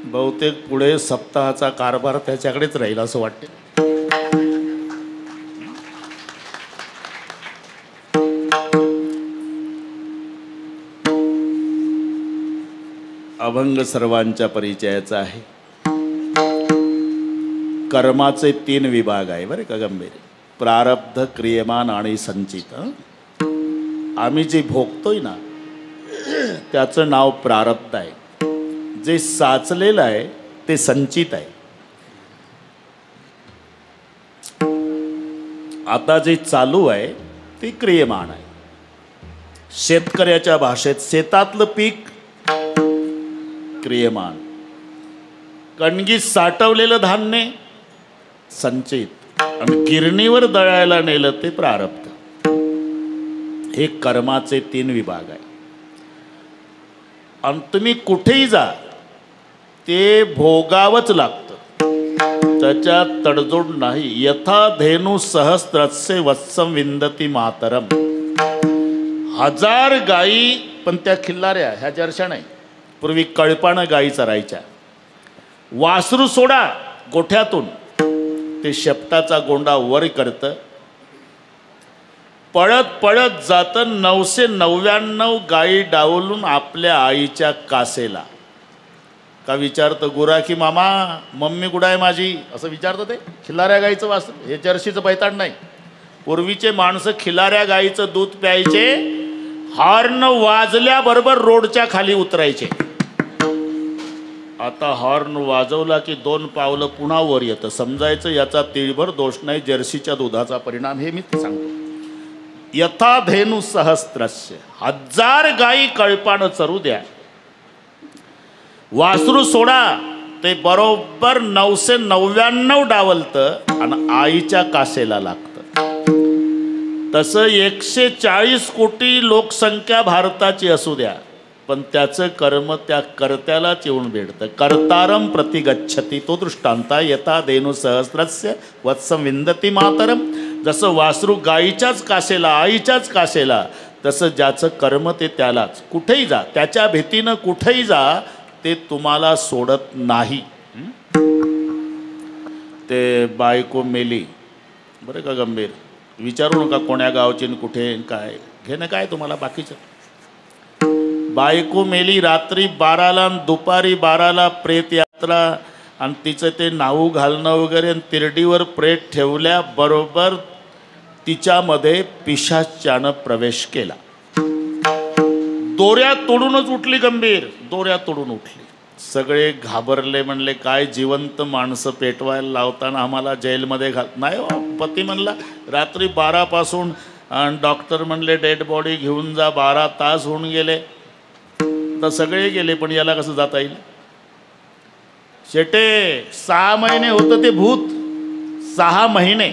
Speaker 4: बहुतेक पुढे सप्ताहाचा कारभार त्याच्याकडेच राहील असं वाटते. अभंग सर्वांच्या परिचयाचा आहे. कर्माचे 3 विभाग आहे बरे का गंभीर. प्रारब्ध, क्रियमान आणि संचित. आम्ही जे भोगतोय ना त्याचं नाव प्रारब्ध आहे. जे साचलेलं आहे ते संचित आहे. आता जे चालू आहे ते क्रियमान आहे. शेतकऱ्याच्या भाषेत शेतातलं पीक क्रियमान, कणगीत साठवलेलं धान्य संचित, आणि गिरणीवर दळायला नेलं ते प्रारब्ध. हे कर्माचे 3 विभाग आहे. आणि तुम्ही कुठेही जा ते भोगावंच लागतं, त्याच्यात तडजोड नाही. यथा धेनू सहस्त्रस्य वत्सम विंदती मातरम. 1000 गायी पण त्या खिल्लाऱ्या, ह्या जर्शा नाही. पूर्वी कळपानं गायी चरायच्या. वासरू सोडा गोठ्यातून, ते शेपटाचा गोंडा वर करतं, पळत पळत जातं 999 गायी डावलून आपल्या आईच्या कासेला. का विचारतं गुराखी मामा, मम्मी कुठं आहे माझी, असं विचारतं. ते खिलाऱ्या गाईचं वासरू, हे जर्शीचं बैताड नाही. पूर्वीचे माणसं खिलाऱ्या गाईचं दूध प्यायचे, हॉर्न वाजल्याबरोबर रोडच्या खाली उतरायचे. आता हॉर्न वाजवला की 2 पावलं पुन्हा वर येतं. समजायचं याचा तिळभर दोष नाही, जर्सीच्या दुधाचा परिणाम. हे मी सांगतो. यथा धेनू सहस्त्रस्य. 1000 गायी कळपानं चरू द्या, वासरू सोडा, ते बरोबर 999 डावलतं आणि आईच्या कासेला लागतं. तसं 140 कोटी लोकसंख्या भारताची असू द्या, पण त्याचं कर्म त्या कर्त्यालाच येऊन भेटतं. कर्तारम प्रति गच्छति, तो दृष्टांता. यथा धेनू सहस्त्रस्य वत्सम विंदती मातरम. जसं वासरू गाईच्याच कासेला, आईच्याच कासेला, तसं ज्याचं कर्म ते त्यालाच. कुठेही जा, त्याच्या भीतीनं कुठेही जा, ते तुम्हाला सोडत नाही. ते बायको मेली बरं का गंभीर, विचारू नका कोण्या गावची कुठे काय, घेणं काय तुम्हाला बाकीचं. बायको मेली रात्री 12ला आणि दुपारी 12ला प्रेत यात्रा, आणि तिचं ते नाऊ घालणं वगैरे, आणि तिरडीवर प्रेत ठेवल्याबरोबर तिच्यामध्ये पिशाच्यानं प्रवेश केला. दोऱ्या तोडूनच उठली गंभीर, दोऱ्या तोडून उठली. सगळे घाबरले, म्हणले काय जिवंत माणसं पेटवायला लावताना आम्हाला जेलमध्ये घाल. नाही हो, पती म्हणला रात्री 12 पासून, डॉक्टर म्हणले डेड बॉडी घेऊन जा, 12 तास होऊन गेले. तर सगळे गेले, पण याला कसं जाता येईल. शेटे 6 महिने होतं ते भूत, 6 महिने.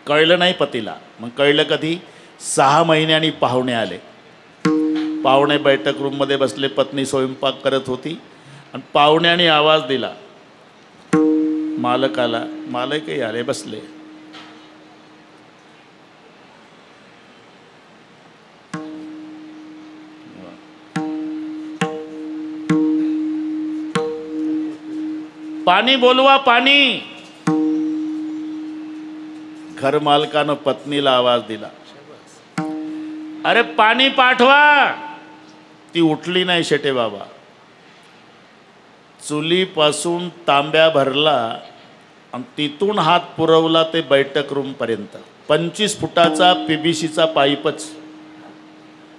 Speaker 4: कळलं नाही पतीला. मग कळलं कधी, 6 महिन्यांनी पाहुणे आले. पाहुणे बैठक रूममध्ये बसले, पत्नी स्वयंपाक करत होती, आणि पाहुण्याने आवाज दिला मालकाला. मालकही आले, बसले. पाणी बोलवा, पाणी. घर मालकानं पत्नीला आवाज दिला, अरे पाणी पाठवा. ती उठली नाही शेटे बाबा. चुलीपासून तांब्या भरला आणि तिथून हात पुरवला ते बैठक रूमपर्यंत. 25 फुटाचा PVCचा पाईपच.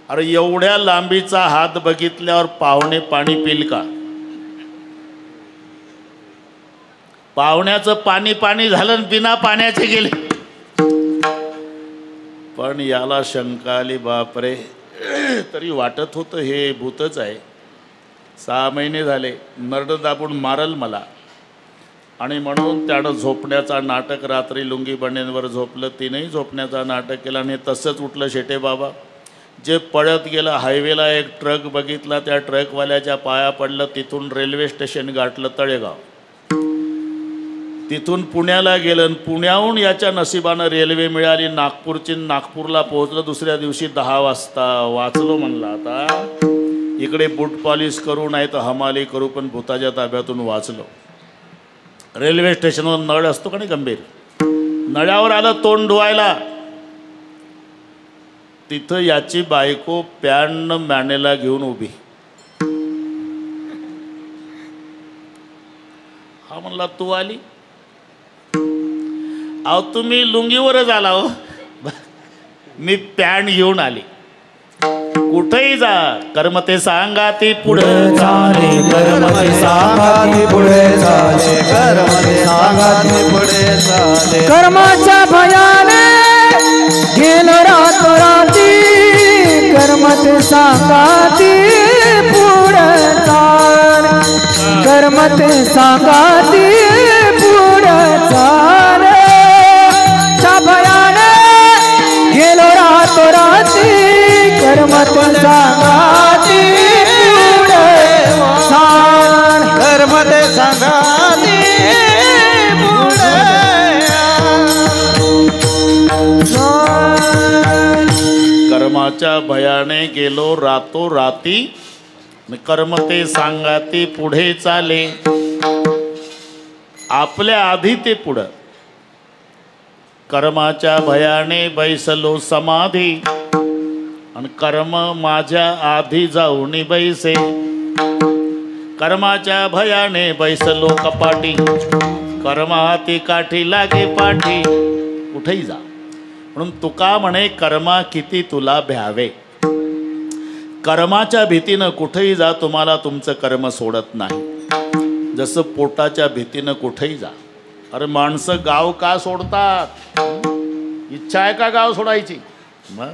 Speaker 4: अरे एवढ्या लांबीचा हात बघितल्यावर पाहुणे पाणी पिल का. पाहुण्याचं पाणी पाणी झालं, बिना पाण्याचे गेले. पण याला शंका आली, बापरे. तरी वाटत होतं हे भूतच आहे. 6 महिने झाले, नरड दाबून मारल मला. आणि म्हणून त्यानं झोपण्याचा नाटक, रात्री लुंगी बनेंवर झोपलं, तिनेही झोपण्याचा नाटक केला, आणि तसंच उठलं शेटे बाबा. जे पळत गेलं, हायवेला एक ट्रक बघितला, त्या ट्रकवाल्याच्या पाया पडलं, तिथून रेल्वे स्टेशन गाठलं, तळेगाव. तिथून पुण्याला गेलं आणि पुण्याहून याच्या नशिबानं रेल्वे मिळाली नागपूरची. नागपूरला पोहोचलं दुसऱ्या दिवशी 10 वाजता. वाचलो म्हणलं आता इकडे बूट पॉलिश करू नाही तर हमाली करू, पण भूताच्या ताब्यातून वाचलो. रेल्वे स्टेशनवर नळ असतो का नाही गंभीर, नळ्यावर आलं तोंड धुवायला. तिथं याची बायको पॅन मॅनेला घेऊन उभी. हा म्हणला तू आली? अहो तुम्ही लुंगीवरच आला हो. मी पॅन्ट घेऊन आली. कुठेही जा कर्म ते सांगा ती पुढे
Speaker 3: चाले कर्म ते सांगा ती पुढे चाले कर्म ते सांगा ती पुढे चाले.
Speaker 1: कर्माच्या भयाने गेलो रातोराती कर्म ते सांगा ती पुढे चाल. कर्म ते सांगा ती पुढे चाल. च्या भयाने गेलो रातोराती कर्म ते सांगा ती पुढे चाल.
Speaker 3: कर्म ते सांगा ती पुढे
Speaker 1: चाल.
Speaker 4: कर्माच्या भयाने गेलो रातोराती कर्म ते सांगा ती पुढे चाले. आपल्या आधी ते पुढं. कर्माच्या भयाने बैसलो समाधी आणि कर्म माझ्या आधी जाऊन बैसे. कर्माच्या भयाने बैसलो कपाटी कर्म हाती काठी लागे पाठी. कुठेही जा म्हणून तुका म्हणे कर्मा किती तुला भ्यावे. कर्माच्या भीतीनं कुठेही जा तुम्हाला तुमचं कर्म सोडत नाही. जसं पोटाच्या भीतीनं कुठेही जा. अरे माणसं गाव का सोडतात? इच्छा आहे का गाव सोडायची? मग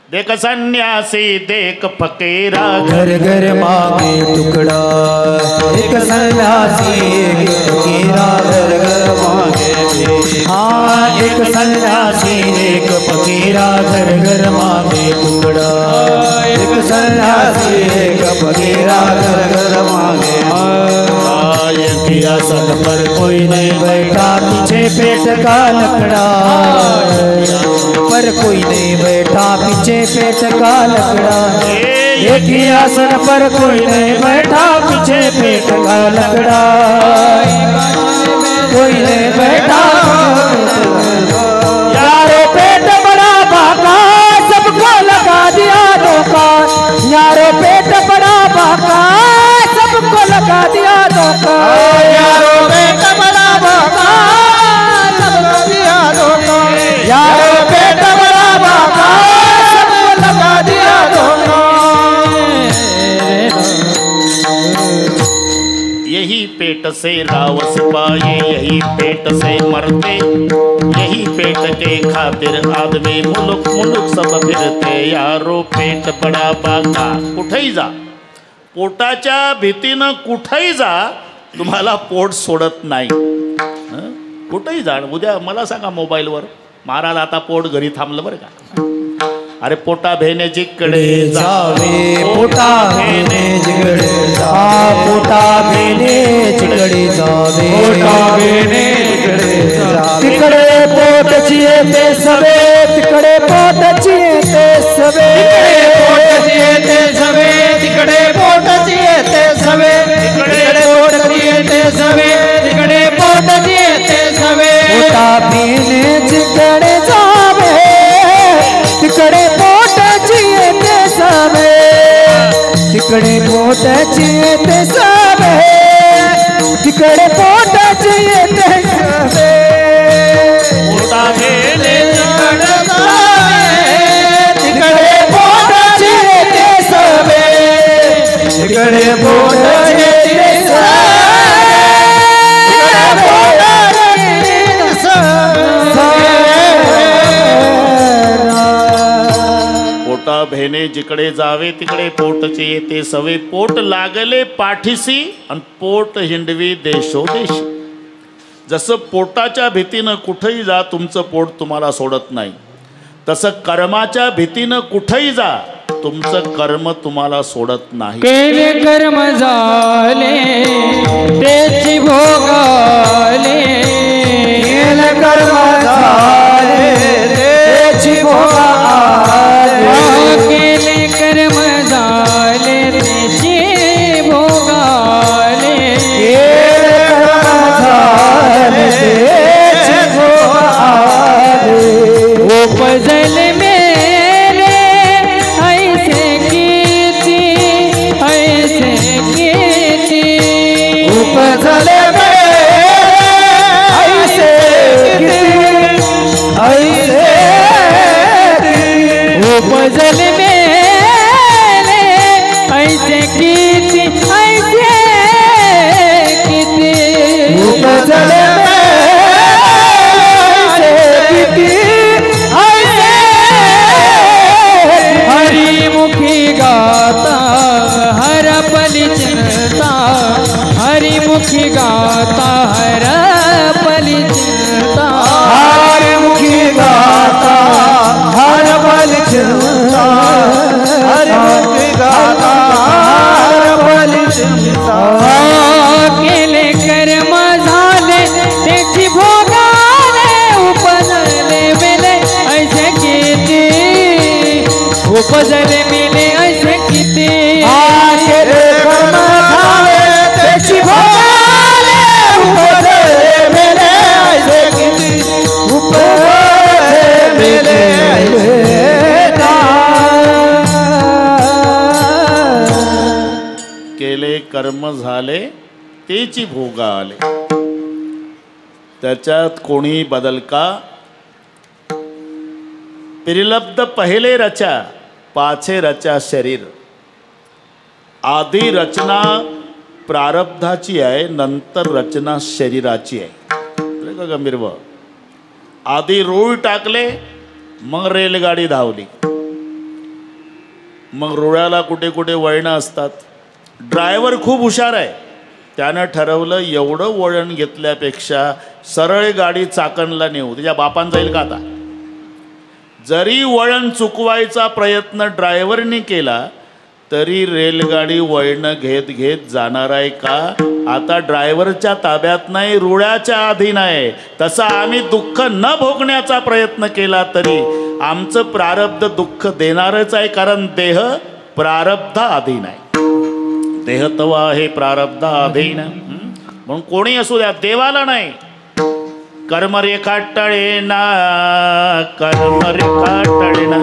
Speaker 4: देख संन्यासी देख फकीरा
Speaker 3: घर घर मागे तुकडा. एक संन्यासी एक फकीरा घर घर मागे. हाँ एक संन्यासी एक फकीरा घर घर मागे तुकडा. एक संन्यासी एक फकीरा घर घर मागे. आसन पर कोई नहीं बैठा पीछे पेट का लकड़ा. पर कोई नहीं बैठा पीछे पेट का लकड़ा. एक ही आसन पर कोई नहीं बैठा पीछे पेट का लकड़ा. कोई नहीं बैठा
Speaker 1: यारो पेट बड़ा बाका सबको लगा दिया धोखा. यारो पेट बड़ा बाका सबको लगा दिया धोखा. यारो पेट बड़ा बाका सबको दिया धोखा. यारो पेट बड़ा बाका सबको लगा दिया धोखा.
Speaker 4: यही पेट से राव सिपाही यही पेट से मरते. यही पेट के खातिर आदमी मुलुक मुलुक सब फिरते. यारो पेट बड़ा बाका. कुठेही जा पोटाच्या भीतीनं कुठेही जा तुम्हाला पोट सोडत नाही. कुठेही जा. उद्या मला सांगा मोबाईलवर महाराज आता पोट घरी थांबलं बरं का. अरे पोटा भेने जिकडे
Speaker 3: जावे पोटा भेने जिकडे जा. पोटा भेने जिकडे जावे पोटा भेने जिकडे जावे.
Speaker 1: तिकडे पोट जिये ते सवे तिकडे पोट जिये ते सवे.
Speaker 3: पोट जिये ते सवे तिकडे पोट जिये ते सवे. तिकडे पोट जिये ते सवे तिकडे पोट जिये ते सवे.
Speaker 1: पोटा भेने जिकडे जावे तिकडे पोट जिये ते सवे. तिकडे पोट जिये ते सवे. तिकडे पोट जिये ते सवे.
Speaker 4: पोटा भेने
Speaker 1: तिकडे जावे तिकडे पोट जिये ते सवे. तिकडे पोट जिये ते सवे.
Speaker 4: पोटा भेने जिकडे जावे तिकडे पोटचे येते सवे. पोट लागले पाठीसी आणि पोट हिंडवी देशोदेशी. जसं पोटाच्या भीतीनं कुठेही जा तुमचं पोट तुम्हाला सोडत नाही, तसं कर्माच्या भीतीनं कुठेही जा तुमचं कर्म तुम्हाला सोडत नाही.
Speaker 1: केले कर्म झाले त्याची भोगाले,
Speaker 3: केले कर्म झाले त्याची भोगाले,
Speaker 1: केले कर्म झाले त्याची भोगाले,
Speaker 3: केले कर्म झाले त्याची भोगाले,
Speaker 1: उपजल मेरे ऐसे कीती, ऐसे कीती,
Speaker 3: उपजले ऐसे ऐसे
Speaker 1: उपजल मेरे ऐसे कीती, ऐसे कीती,
Speaker 3: उपजले
Speaker 1: हरिमुखी गाता हर पल चिंता, हरिमुखी गाता हर पल चिंता,
Speaker 3: हरिमुखी गाता हर पल चिंता, हरिमुखी गाता हर पल चिंता,
Speaker 1: केले कर्म झाले त्याची भोगाले, उपजले मेले ऐसे किती, उपजले मेले ऐसे किती,
Speaker 3: केले कर्म झाले त्याची भोगाले, उपजले मेले ऐसे किती, उपजले मेले ऐसे
Speaker 4: केले कर्म झाले तेची भोगा आले. त्याच्यात कोणी बदल का. पिरलब्ध पहिले रचा पाछे रचा शरीर. आधी रचना प्रारब्धाची आहे, नंतर रचना शरीराची आहे. का गंभीर व आधी रूळ टाकले, मग रेलगाडी धावली. मग रुळाला कुठे कुठे वळणं असतात. ड्रायव्हर खूप हुशार आहे, त्यानं ठरवलं एवढं वळण घेतल्यापेक्षा सरळ गाडी चाकणला नेऊ. त्याच्या बापान जाईल का आता. जरी वळण चुकवायचा प्रयत्न ड्रायव्हरने केला तरी रेलगाडी वळणं घेत घेत जाणार आहे का. आता ड्रायव्हरच्या ताब्यात नाही, रुळाच्या अधीन आहे. तसा आम्ही दुःख न भोगण्याचा प्रयत्न केला तरी आमचं प्रारब्ध दुःख देणारच आहे, कारण देह प्रारब्ध अधीन आहे. देह तवा आहे प्रारब्ध अधीन. म्हणून कोणी असू द्या, देवाला नाही. कर्मरेखा टळेना, कर्मरेखा टळेना,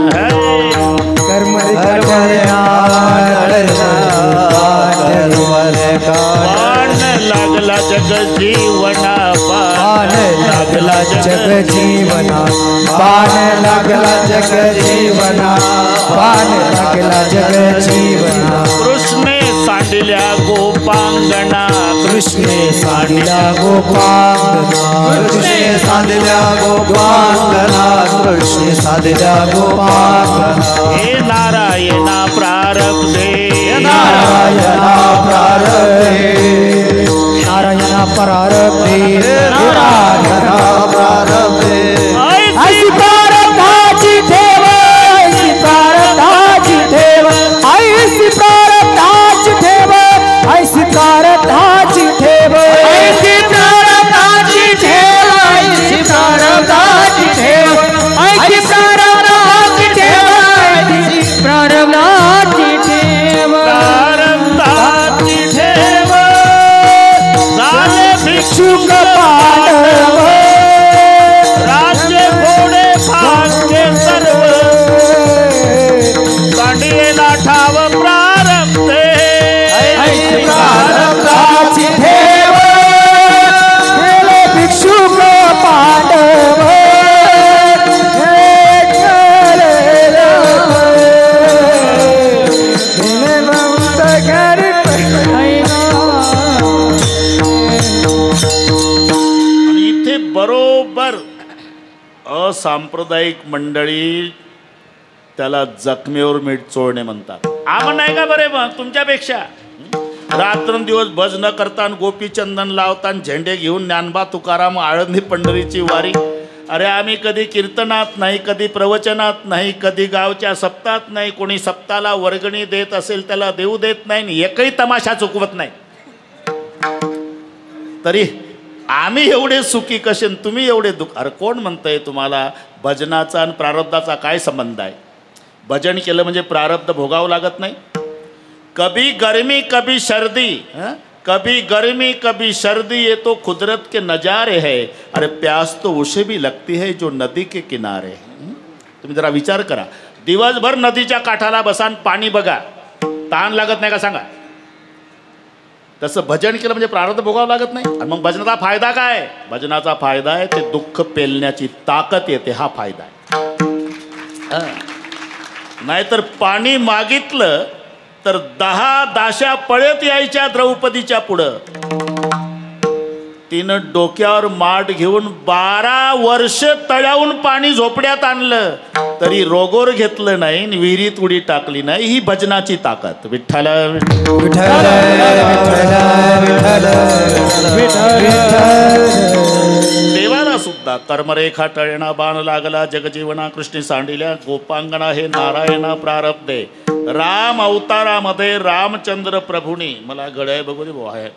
Speaker 4: पान लागला जग जीवना, पान
Speaker 3: लागला जग जीवना, पान लागला जग जीवना, पान लागला जग जीवना,
Speaker 4: कृष्णे सांडिल्या गोपांगणा,
Speaker 3: कृष्णे सांडिल्या गोपांगणा, कृष्णे सांडिल्या गोपांगणा, कृष्णे सांडिल्या गोपांगणा,
Speaker 4: हे नारायणा प्रारब्धे,
Speaker 3: नारायणा प्रारब्धे, नारायणा प्रारब्धे, नारायणा प्रारब्धे,
Speaker 1: ऐसी प्रारब्धाची ठेव, ऐसी प्रारब्धाची ठेव, ऐसी प्रारब्धाची ठेव, ऐसी प्रारब्धाची ठेव, ऐसी प्रारब्धाची ठेव, ऐसी प्रारब्धाची ठेव, ऐसी प्रारब्धाची ठेव, ऐसी प्रारब्धाची ठेव,
Speaker 4: प्रारब्धाची ठेव. झाले भिक्षुक
Speaker 1: पांडव,
Speaker 4: राज्य घोडे भाग्य सर्व, सांडियेला ठाव प्रारब्धे,
Speaker 1: ऐसी प्रारब्धाची ठेव, गेले भिक्षुक पांडव,
Speaker 4: आणि इथे बरोबर असांप्रदायिक मंडळी त्याला जखमेवर मीठ चोळणे म्हणतात. आम्हाला नाही का बरे मग तुमच्यापेक्षा. रात्रंदिवस भज न करता गोपीचंदन लावता, झेंडे घेऊन ज्ञानबा तुकाराम आळंदी पंढरीची वारी, अरे आम्ही कधी कीर्तनात नाही, कधी प्रवचनात नाही, कधी गावच्या सप्ताहात नाही, कोणी सप्ताहाला वर्गणी देत असेल त्याला देऊ देत नाही, एकही तमाशा चुकवत नाही. तरी आम्ही एवढे सुखी कसे तुम्ही एवढे दुःख. अरे कोण म्हणतंय तुम्हाला भजनाचा आणि प्रारब्धाचा काय संबंध आहे? भजन केलं म्हणजे प्रारब्ध भोगावं लागत नाही. कभी गर्मी कभी सर्दी, कभी गर्मी कभी सर्दी, ये तो कुदरत के नजारे है. अरे प्यास तो उसे भी लगती है जो नदी के किनारे. तुम्ही जरा विचार करा, दिवसभर नदीच्या काठाला बसा, पाणी बघा, ताण लागत नाही का सांगा? तसं भजन केलं म्हणजे प्रारब्ध भोगावं लागत नाही. आणि मग भजनाचा फायदा काय? भजनाचा फायदा आहे ते दुःख पेलण्याची ताकद येते, हा फायदा आहे. नाहीतर पाणी मागितलं तर 10 दाशा पळत यायच्या द्रौपदीच्या पुढं. तिनं डोक्यावर माठ घेऊन 12 वर्ष तळ्याहून पाणी झोपड्यात आणलं तरी रोगोर घेतलं नाही, विहिरीत उडी टाकली नाही. ही भजनाची ताकद. विठ्ठल
Speaker 3: विठ्ठल
Speaker 4: देवाला सुद्धा कर्मरेखा टळेना बाण लागला, जगजीवना कृष्णी सांडिल्या, गोपांगणा हे नारायणा प्रारब्धे. राम अवतारामध्ये रामचंद्र प्रभूंनी, मला घड्याळ बघू दे भाऊ, आहे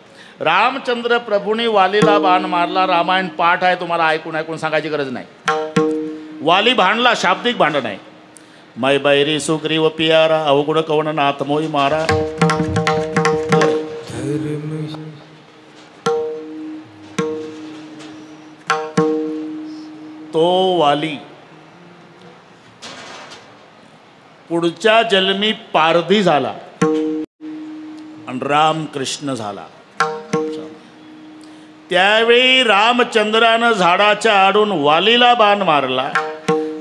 Speaker 4: रामचंद्र प्रभूंनी वालीला बाण मारला. रामायण पाठ आहे, तुम्हाला ऐकून सांगायची गरज नाही. वाली भांडला, शाब्दिक भांडण आहे. मै बैरी सुग्रीव पियारा, अवगुण कवण नाथ मोई मारा. तो वाली पुढच्या जन्मी पारधी झाला आणि रामकृष्ण झाला. त्यावेळी रामचंद्रानं झाडाच्या आडून वालीला बाण मारला.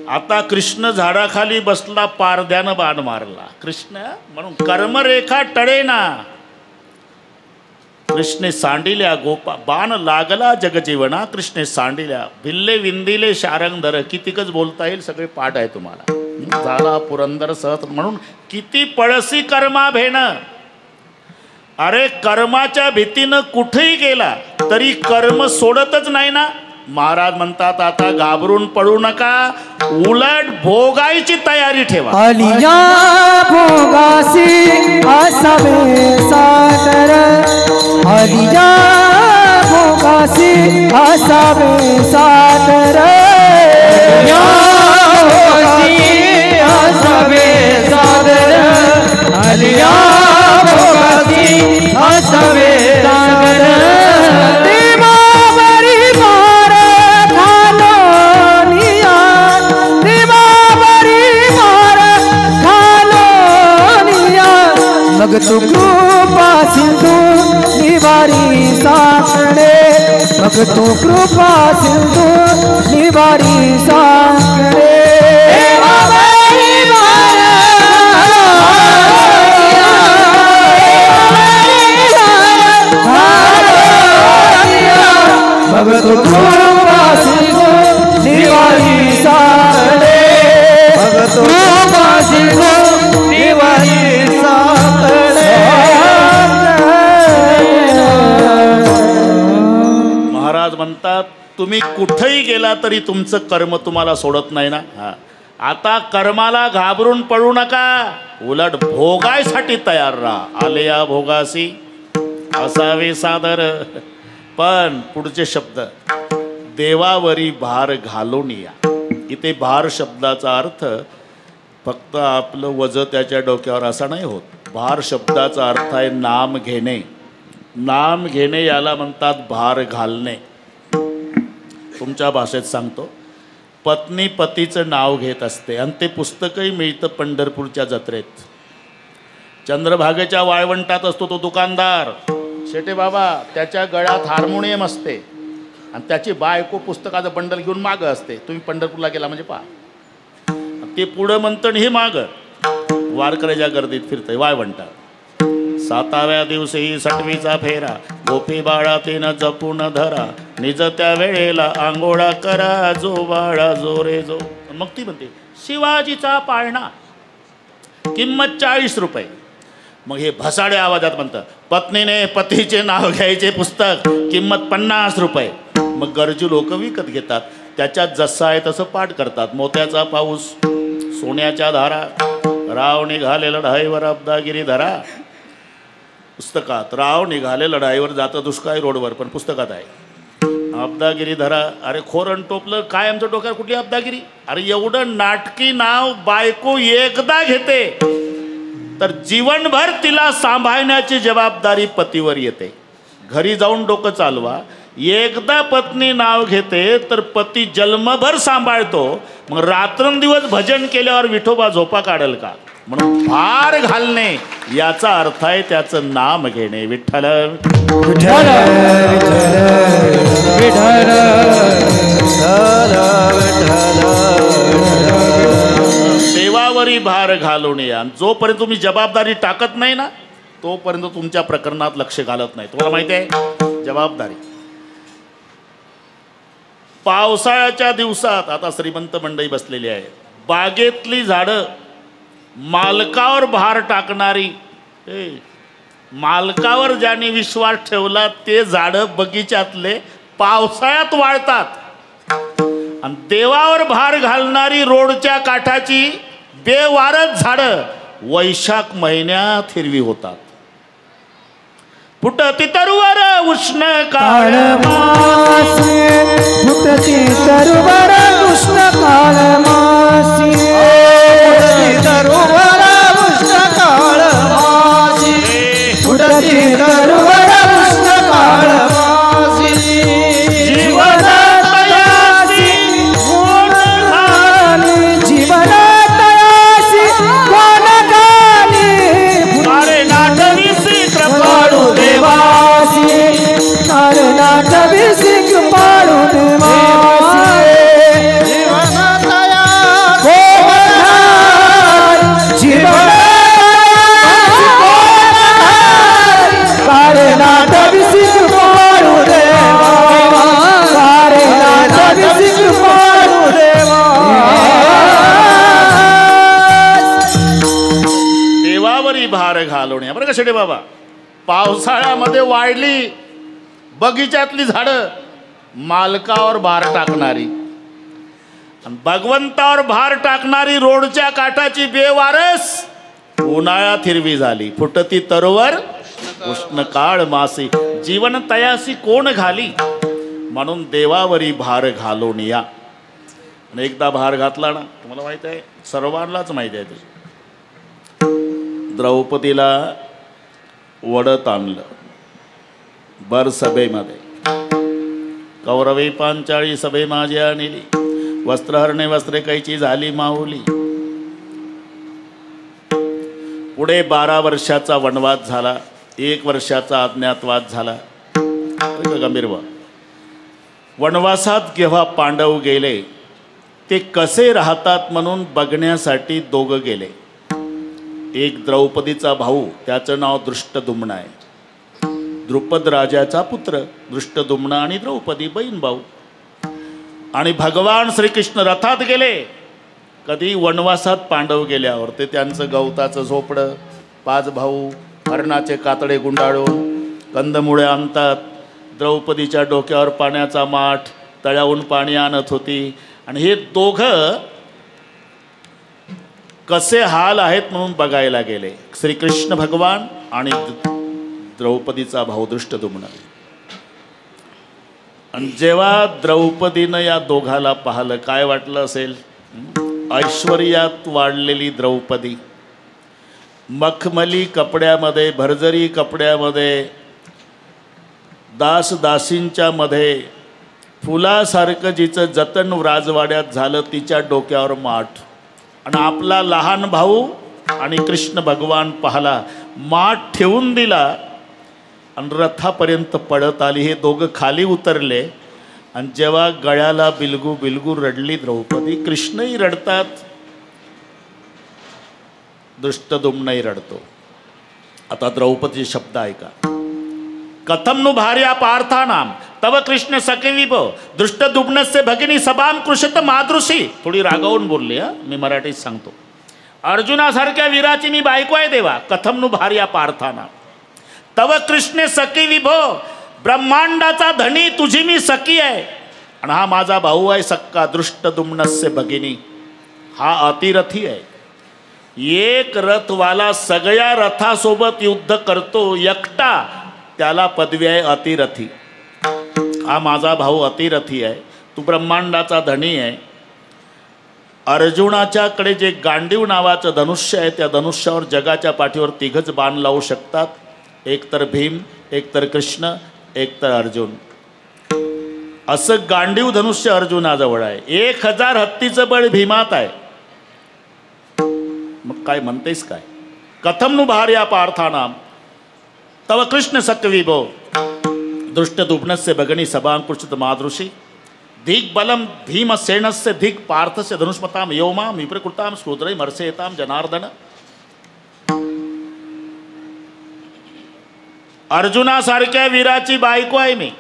Speaker 4: आता कृष्ण झाडाखाली बसला, पारध्यानं बाण मारला. कृष्ण म्हणून कर्मरेखा टळेना, कृष्णे सांडिल्या गोपा. बाण लागला जगजीवना कृष्णे सांडिल्या, भिल्ले विंदिले शारंगधर. कितीकच बोलता येईल, सगळे पाठ आहे तुम्हाला. झाला पुरंदर सहज. म्हणून किती पळसी कर्मा भेण. अरे कर्माच्या भीतीनं कुठेही गेला तरी कर्म सोडतच नाही ना. महाराज म्हणतात आता घाबरून पडू नका, उलट भोगायची तयारी ठेवा.
Speaker 1: आलिया भोगासी असावे सादर, आलिया भोगासी असावे सादर, आलिया भोगासी असावे सादर, आलिया भोगासी असावे सादर. मग तू कृपा सिंधू निवारी साकडे, मग तू कृपा सिंधू निवारी साकडे. मग तू कृपा सिंधू निवारी साकडे, मग तू कृपा सिंधू निवारी साकडे.
Speaker 4: महाराज म्हणतात तुम्ही कुठेही गेला तरी तुमचं कर्म तुम्हाला सोडत नाही ना. आता कर्माला घाबरून पडू नका, उलट भोगायसाठी तयार राहा. आले या भोगासी असावे सादर. पण पुढचे शब्द, देवावरी भार घालून या. इथे भार शब्दाचा अर्थ फक्त आपलं वजन त्याच्या डोक्यावर असा नाही होत. भार शब्दाचा अर्थ आहे नाम घेणे. नाम घेणे याला म्हणतात भार घालणे. तुमच्या भाषेत सांगतो, पत्नी पतीचं नाव घेत असते आणि ते पुस्तकही मिळतं पंढरपूरच्या जत्रेत. चंद्रभागेच्या वाळवंटात असतो तो दुकानदार शेटे बाबा, त्याच्या गळ्यात हार्मोनियम असते आणि त्याची बायको पुस्तकाचं बंडल घेऊन मागं असते. तुम्ही पंढरपूरला गेला म्हणजे पहा, ते पुढं म्हणतं हे मागं वारकऱ्याच्या गर्दीत फिरतंय वाळवंटात. 7व्या दिवशी 6वीचा फेरा, गोपी बाळा तिनं जपून धरा, निज त्या वेळेला आंघोळा करा, जो बाळा जो रे जो. मग ती म्हणते शिवाजीचा पाळणा, किंमत 40 रुपये. मग हे भसाड्या आवाजात म्हणतं पत्नीने पतीचे नाव घ्यायचे पुस्तक, किंमत 50 रुपये. मग गरजू लोक विकत घेतात. त्याच्यात जसं आहे तसं पाठ करतात. मोत्याचा पाऊस, सोन्याच्या धारा, राव निघाले लढाईवर अब्दागिरी धरा. पुस्तकात राव निघाले लढाईवर, जातं दुष्काळी रोडवर, पण पुस्तकात आहे अब्दागिरी धरा. अरे खोरण टोपलं काय आमच्या डोक्यावर कुठली अब्दागिरी? अरे एवढं नाटकी नाव बायको एकदा घेते तर जीवनभर तिला सांभाळण्याची जबाबदारी पतीवर येते. घरी जाऊन डोकं चालवा. एकदा पत्नी नाव घेते तर पती जन्मभर सांभाळतो. मग रात्रंदिवस भजन केल्यावर विठोबा झोपा काढेल का? म्हणून भार घालणे याचा अर्थ आहे त्याचं नाम घेणे. विठ्ठल
Speaker 3: विठ्ठल विठ्ठल
Speaker 4: देवावरी भार घालून या. जोपर्यंत तुम्ही जबाबदारी टाकत नाही ना तोपर्यंत तुमच्या प्रकरणात लक्ष घालत नाही. तुम्हाला माहिती आहे जबाबदारी. पावसाळ्याच्या दिवसात आता श्रीमंत मंडळी बसलेली आहे. बागेतली झाडं मालकावर भार टाकणारी, मालकावर ज्याने विश्वास ठेवला ते झाडं बगीच्यातले पावसाळ्यात वाळतात. आणि देवावर भार घालणारी रोडच्या काठाची बेवारच झाडं वैशाख महिन्यात हिरवी होतात. फुटती तरुवर उष्ण काळ
Speaker 1: मासी, फुटती तरुवर उष्ण काळ मासी, तरुवर उष्ण काळ मासी, फुटती तरुवर उष्ण काळ मासी, जीवन तयासी कोण घाली, जीवन तयासी कोण घाली,
Speaker 4: अरे नाटवीसी कृपाळू
Speaker 1: देवासी, अरे नाटवीसी कृपाळू देवासी, जीवन तयासी कोण घाली, जीवन तयासी कोण घाली, अरे नाटवीसी कृपाळू देवासी, अरे नाटवीसी कृपाळू देवासी.
Speaker 4: देवावरी भार घालवणे. बरं का शेडे बाबा, पावसाळ्यामध्ये वाढली बगीच्यातली झाडं मालकावर भार टाकणारी आणि भगवंतावर भार टाकणारी रोडच्या काठाची बेवारस उन्हाळ्यात हिरवी झाली. फुटती तरोवर उष्ण काळ मासी, जीवन तयासी कोण घाली. म्हणून देवावरी भार घालून या. आणि एकदा भार घातला ना, तुम्हाला माहित आहे सर्वांनाच माहिती आहे ते, द्रौपदीला वडत आणलं बर सभेमध्ये. कौरवी पांचाळी सभे माझी आणली, वस्त्रहरणे वस्त्रे कैची झाली माऊली. पुढे 12 वर्षाचा वनवास झाला, 1 वर्षाचा अज्ञातवास झाला. गंभीर वनवासात जेव्हा पांडव गेले ते कसे राहतात म्हणून बघण्यासाठी दोघं गेले. एक द्रौपदीचा भाऊ, त्याचं नाव दृष्टद्युम्न आहे. द्रुपद राजाचा पुत्र दृष्टद्युम्न आणि द्रौपदी बहीण भाऊ. आणि भगवान श्रीकृष्ण रथात गेले. कधी वनवासात पांडव गेल्यावर ते त्यांचं गवताचं झोपडं, 5 भाऊ हरणाचे कातडे गुंडाळून कंदमुळे आणतात. द्रौपदीच्या डोक्यावर पाण्याचा माठ, तळ्याहून पाणी आणत होती. आणि हे दोघं कसे हाल आहेत म्हणून बघायला गेले, श्रीकृष्ण भगवान आणि द्रौपदीचा भाऊ दृष्टद्युम्न. आणि जेव्हा द्रौपदीनं या दोघाला पाहिलं काय वाटलं असेल? ऐश्वर्यात वाढलेली द्रौपदी, मखमली कपड्यामध्ये, भरजरी कपड्यामध्ये, दासदासींच्या मध्ये फुलासारखं जिचं जतन राजवाड्यात झालं तिच्या डोक्यावर माठ. आणि आपला लहान भाऊ आणि कृष्ण भगवान पाहला, माठ ठेवून दिला आणि रथापर्यंत पळत आली. हे दोघं खाली उतरले. आणि जेव्हा गळ्याला बिलगू बिलगू रडली द्रौपदी, कृष्णही रडतात, दृष्टद्युम्नही रडतो. आता द्रौपदी शब्द ऐका. कथम नु भार्या पार्थानाम तव कृष्ण सखे विभव दृष्टद्युम्नस्य भगिनी सभाम कृषत मादृशी. थोडी रागावून बोलली हा, मी मराठीत सांगतो. अर्जुनासारख्या वीराची मी बायको आहे देवा. कथम नु भार्या पार्थानाम तव कृष्ण सखी विभो, ब्रह्मांडाचा धनी तुझी मी सखी आहे. आणि हा माझा भाऊ आहे सक्का दृष्टद्युम्नस्य भगिनी, हा अतिरथी आहे. एक रथवाला सगळ्या रथासोबत युद्ध करतो एकटा, त्याला पदवी आहे अतिरथी. हा माझा भाऊ अतिरथी आहे, तू ब्रह्मांडाचा धनी आहे. अर्जुनाच्याकडे जे गांडीव नावाचं धनुष्य आहे, त्या धनुष्यावर जगाच्या पाठीवर तिघच बाण लावू शकतात. एक तर भीम, एक तर कृष्ण, एक तर अर्जुन. असं गांडीव धनुष्य अर्जुनाजवळ आहे. 1000 हत्तीचं बळ भीमात आहे. मग काय म्हणतेस काय? कथम नु भार्या पार्थानाम तव कृष्ण सक्विभो दृष्टद्युम्नस्य भगिनी सभांकुचित मादृशी धिक बलम भीमसेनस्य धिक पार्थस्य धनुष्मताम योमाम विप्रकृताम शूद्रै मर्षयताम जनार्दन. अर्जुनासारख्या वीराची बायको आहे मी.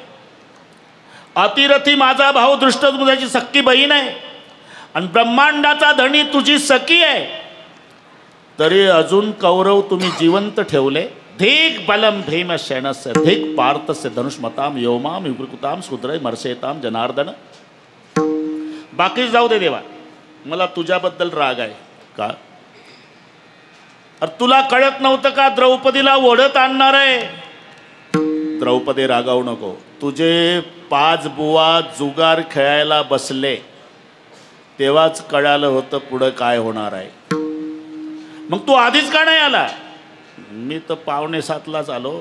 Speaker 4: अतिरथी माझा भाऊ दृष्टद्युम्नाची सख्खी बहीण आहे आणि ब्रह्मांडाचा धनी तुझी सखी आहे. तरी अजून कौरव तुम्ही जिवंत ठेवले. धिक बलम भीमसेनस्य धिक पार्थस्य धनुष्मताम योमाम विप्रकृताम शूद्रै मर्षयताम जनार्दन. बाकी जाऊ दे देवा, मला तुझ्याबद्दल राग आहे का? अरे तुला कळत नव्हतं का द्रौपदीला ओढत आणणार आहे? द्रौपदी रागावू नको. तुझे 5 बुवा जुगार खेळायला बसले तेव्हाच कळालं होतं पुढं काय होणार आहे. मग तू आधीच का नाही आला? मी तर 6:45 आलो.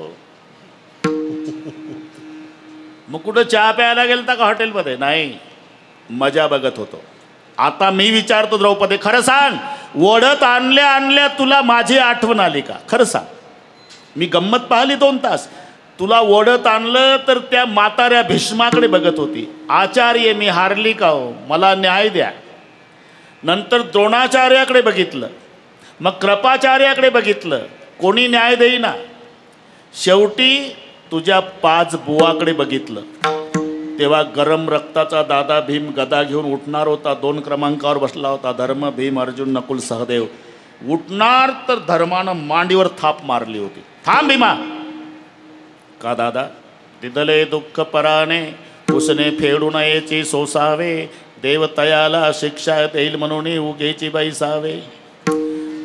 Speaker 4: मग कुठं चहा प्यायला गेलता का हॉटेलमध्ये? नाही, मजा बघत होतो. आता मी विचारतो द्रौपदी, खरं सांग, ओढत आणल्या आणल्या तुला माझी आठवण आली का? खरं सांग. मी गंमत पाहिली 2 तास. तुला ओढत आणलं तर त्या म्हाताऱ्या भीष्माकडे बघत होती. आचार्य मी हारली का हो, मला न्याय द्या. नंतर द्रोणाचार्याकडे बघितलं, मग कृपाचार्याकडे बघितलं, कोणी न्याय देईना. शेवटी तुझ्या 5 बुवाकडे बघितलं. तेव्हा गरम रक्ताचा दादा भीम गदा घेऊन उठणार होता. 2 क्रमांकावर बसला होता. धर्म, भीम, अर्जुन, नकुल, सहदेव. उठणार तर धर्मानं मांडीवर थाप मारली होती. थांब भीमा. का दादा? दिदले दुःख पराने उसने फेडू नयेची सोसावे, देव तयाला शिक्षा देईल म्हणून उगेची बैसावे.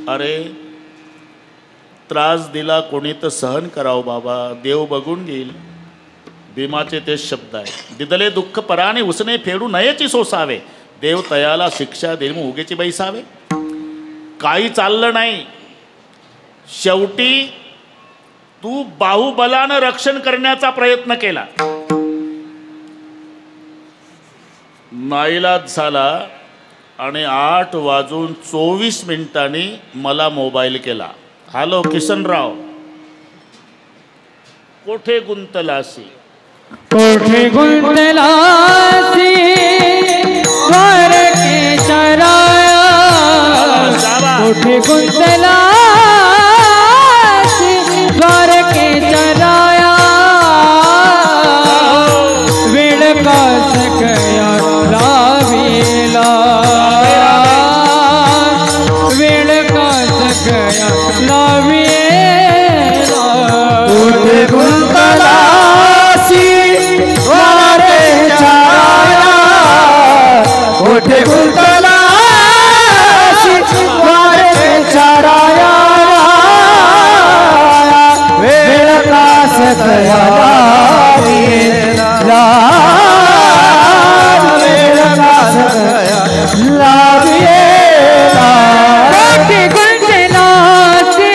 Speaker 4: अरे त्रास दिला कोणी तर सहन करावं बाबा, देव बघून घेईल. भीमाचे तेच शब्द आहे. दिदले दुःख पराने उसने फेडू नयेची सोसावे, देव तयाला शिक्षा देईल मग उगेची बैसावे. काही चाललं नाही. शेवटी तू बाहुबलानं रक्षण करण्याचा प्रयत्न केला, नाईलाज झाला आणि 8:24 मला मोबाईल केला. हॅलो किसनराव, कोठे गुंतलासी?
Speaker 1: कोठे गुंतलासी द्वारकेशरा, कोठे गुंतलासी द्वारकेशरा. वेळ का सकया लावेला, वेळ का सकया लावेला.
Speaker 3: कोठे गुंतलासी द्वारकेशरा, कोठे गुंतलासी द्वारकेशरा. वेळ का सकया लावेला, वेळ का सकया लावेला.
Speaker 1: कोठे गुंतलासी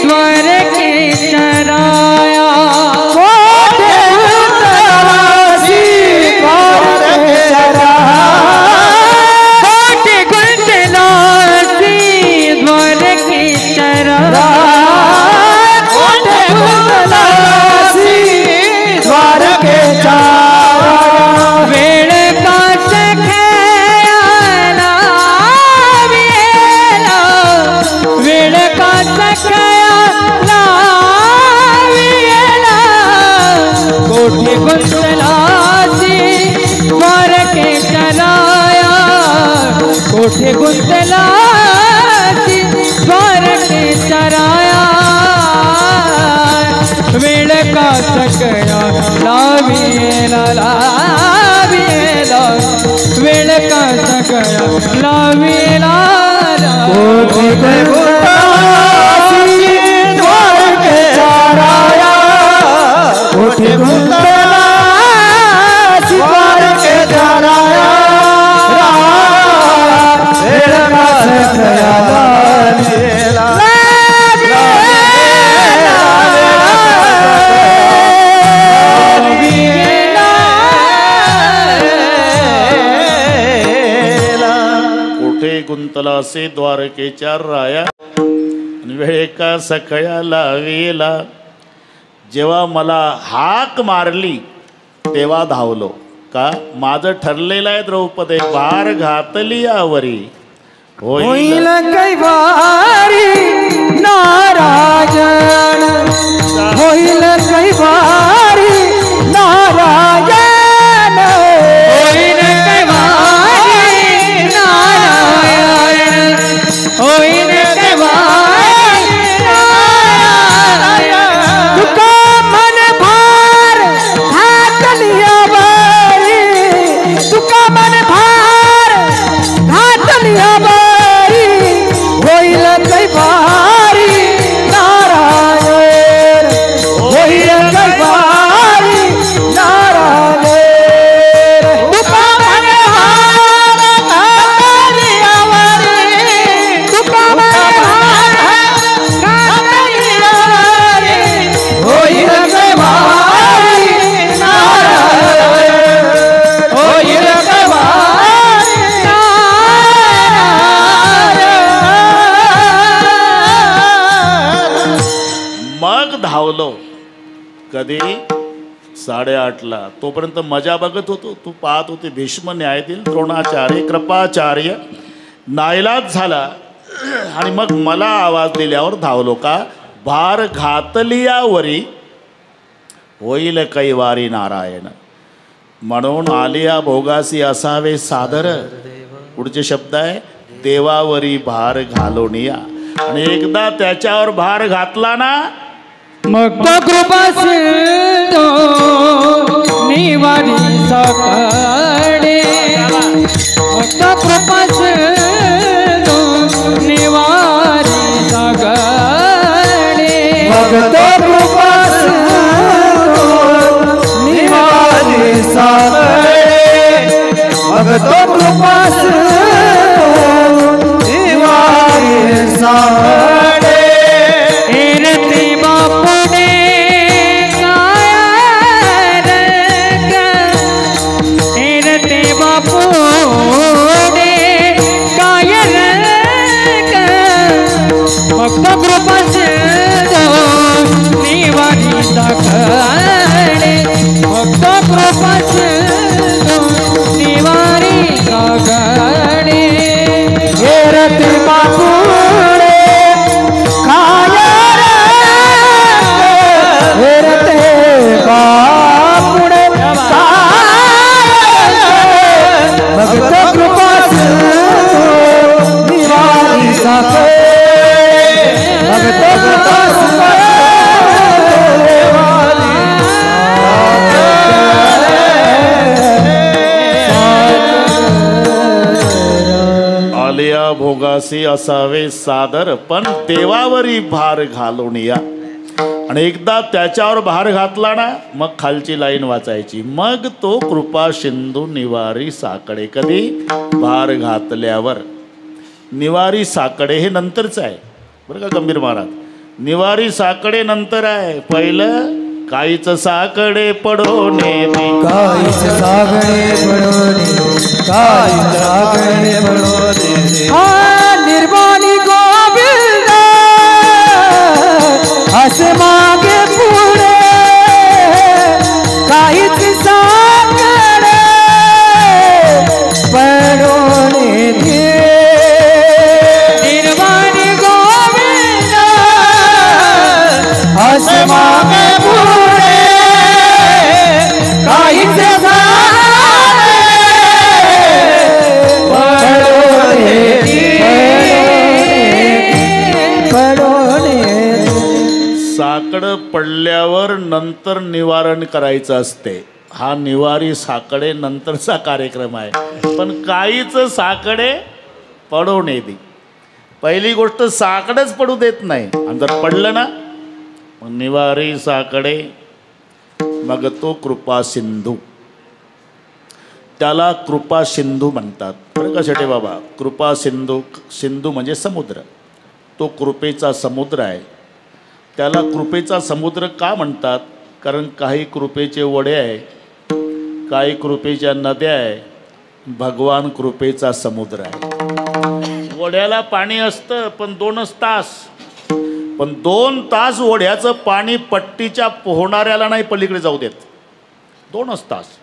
Speaker 1: द्वारकेशरा,
Speaker 3: कोठे गुंतलासी द्वारकेशरा,
Speaker 1: कोठे गुंतलासी द्वारकेशरा.
Speaker 3: कोठे गुंतलासी द्वारकेशरा.
Speaker 1: वेळ का सकया लावेला, वेळ का सकया लावेला. कोठे गुंतलासी द्वारकेशरा, कोठे गुंतलासी द्वारकेशरा. वेळ का सकया लावेला, लावेला. वेळ का सगळा लाविला कोठी गुंतलासी द्वारकेचा राया कोठी गुंतलासी द्वारकेचा राया वेळ का सगळा लाविला
Speaker 4: गुंतलासे द्वारकेच्या राया वेळ का सखळ्या लावेला. जेव्हा मला हाक मारली तेव्हा धावलो का माझं ठरलेलं आहे द्रौपदी भार घातली यावरी
Speaker 1: होईल कैवारी नारायण होईल कैवारी नारायण होईल कैवारी नारायण होईल कैवारी नारायण तुका मन भार घातली यावरी तुका मन भार घातली यावरी होईल कैवारी नारायण होईल कैवारी नारायण तुका मन भार घातली यावरी तुका मन भार घातली यावरी होईल कैवारी नारायण होईल कैवारी
Speaker 4: मग धावलो. कधी 8:30ला तोपर्यंत मजा बघत होतो. तू पाहत होती भीष्म न्यायाधीश द्रोणाचार्य कृपाचार्य नाईलाज झाला आणि मग मला आवाज दिल्यावर धावलो का भार घातली यावरी होईल कैवारी नारायण. म्हणून आलिया भोगासी असावे सादर. पुढचे शब्द आहे देवावरी भार घालोनिया. आणि एकदा त्याच्यावर भार घातला ना
Speaker 1: मग तो कृपा सिंधू निवारी सकाळे मग तो कृपा सिंधू निवारी सकाळे मग तो कृपा सिंधू निवारी सकाळे मग तो कृपा सिंधू निवारी सकाळे एरते बापुने काया रंग एरते बापुने काया रंग भक्त कृपा सिंधू निवारी सकाळे भक्त कृपा सिंधू निवारी सकाळे एरते बापुने काया हेरते बापुणे भक्त कृपा सिंधू निवारी सकाळे भक्त कृपा सिंधू निवारी
Speaker 4: आलिया भोगासी असावे सादर पण देवावरी भार घालून या. आणि एकदा त्याच्यावर भार घातला ना मग खालची लाईन वाचायची मग तो कृपा सिंधू निवारी साकडे. कधी भार घातल्यावर. निवारी साकडे हे नंतरच आहे बरं का गंभीर महाराज. निवारी साकडे नंतर आहे. पहिलं काहीच साकडे पडोने
Speaker 3: काहीच सागणे पडोने काहीच सागणे पडोने
Speaker 1: निर्वाणी गोविंद असे मागे पुढे काहीच साकडे पडोने निर्वाणी गोविंद असे मागे पुढे काहीच
Speaker 4: साकड पडल्यावर नंतर निवारण करायचं असते. हा निवारी साकडे नंतरचा कार्यक्रम आहे, पण काहीच साकडे पडू नये दे. पहिली गोष्ट साकडच पडू देत नाही, आणि जर पडलं ना मग निवारी साकडे, मग तो कृपा सिंधू. त्याला कृपा सिंधू म्हणतात बरं का शेटे बाबा. कृपा सिंधू, सिंधू म्हणजे समुद्र, तो कृपेचा समुद्र आहे. त्याला कृपेचा समुद्र का म्हणतात? कारण काही कृपेचे ओढे आहे, काही कृपेच्या नद्या आहे, भगवान कृपेचा समुद्र आहे. ओढ्याला पाणी असतं पण 2च तास, पण 2 तास ओढ्याचं पाणी पट्टीच्या पोहणाऱ्याला नाही पलीकडे जाऊ देत. 2च तास.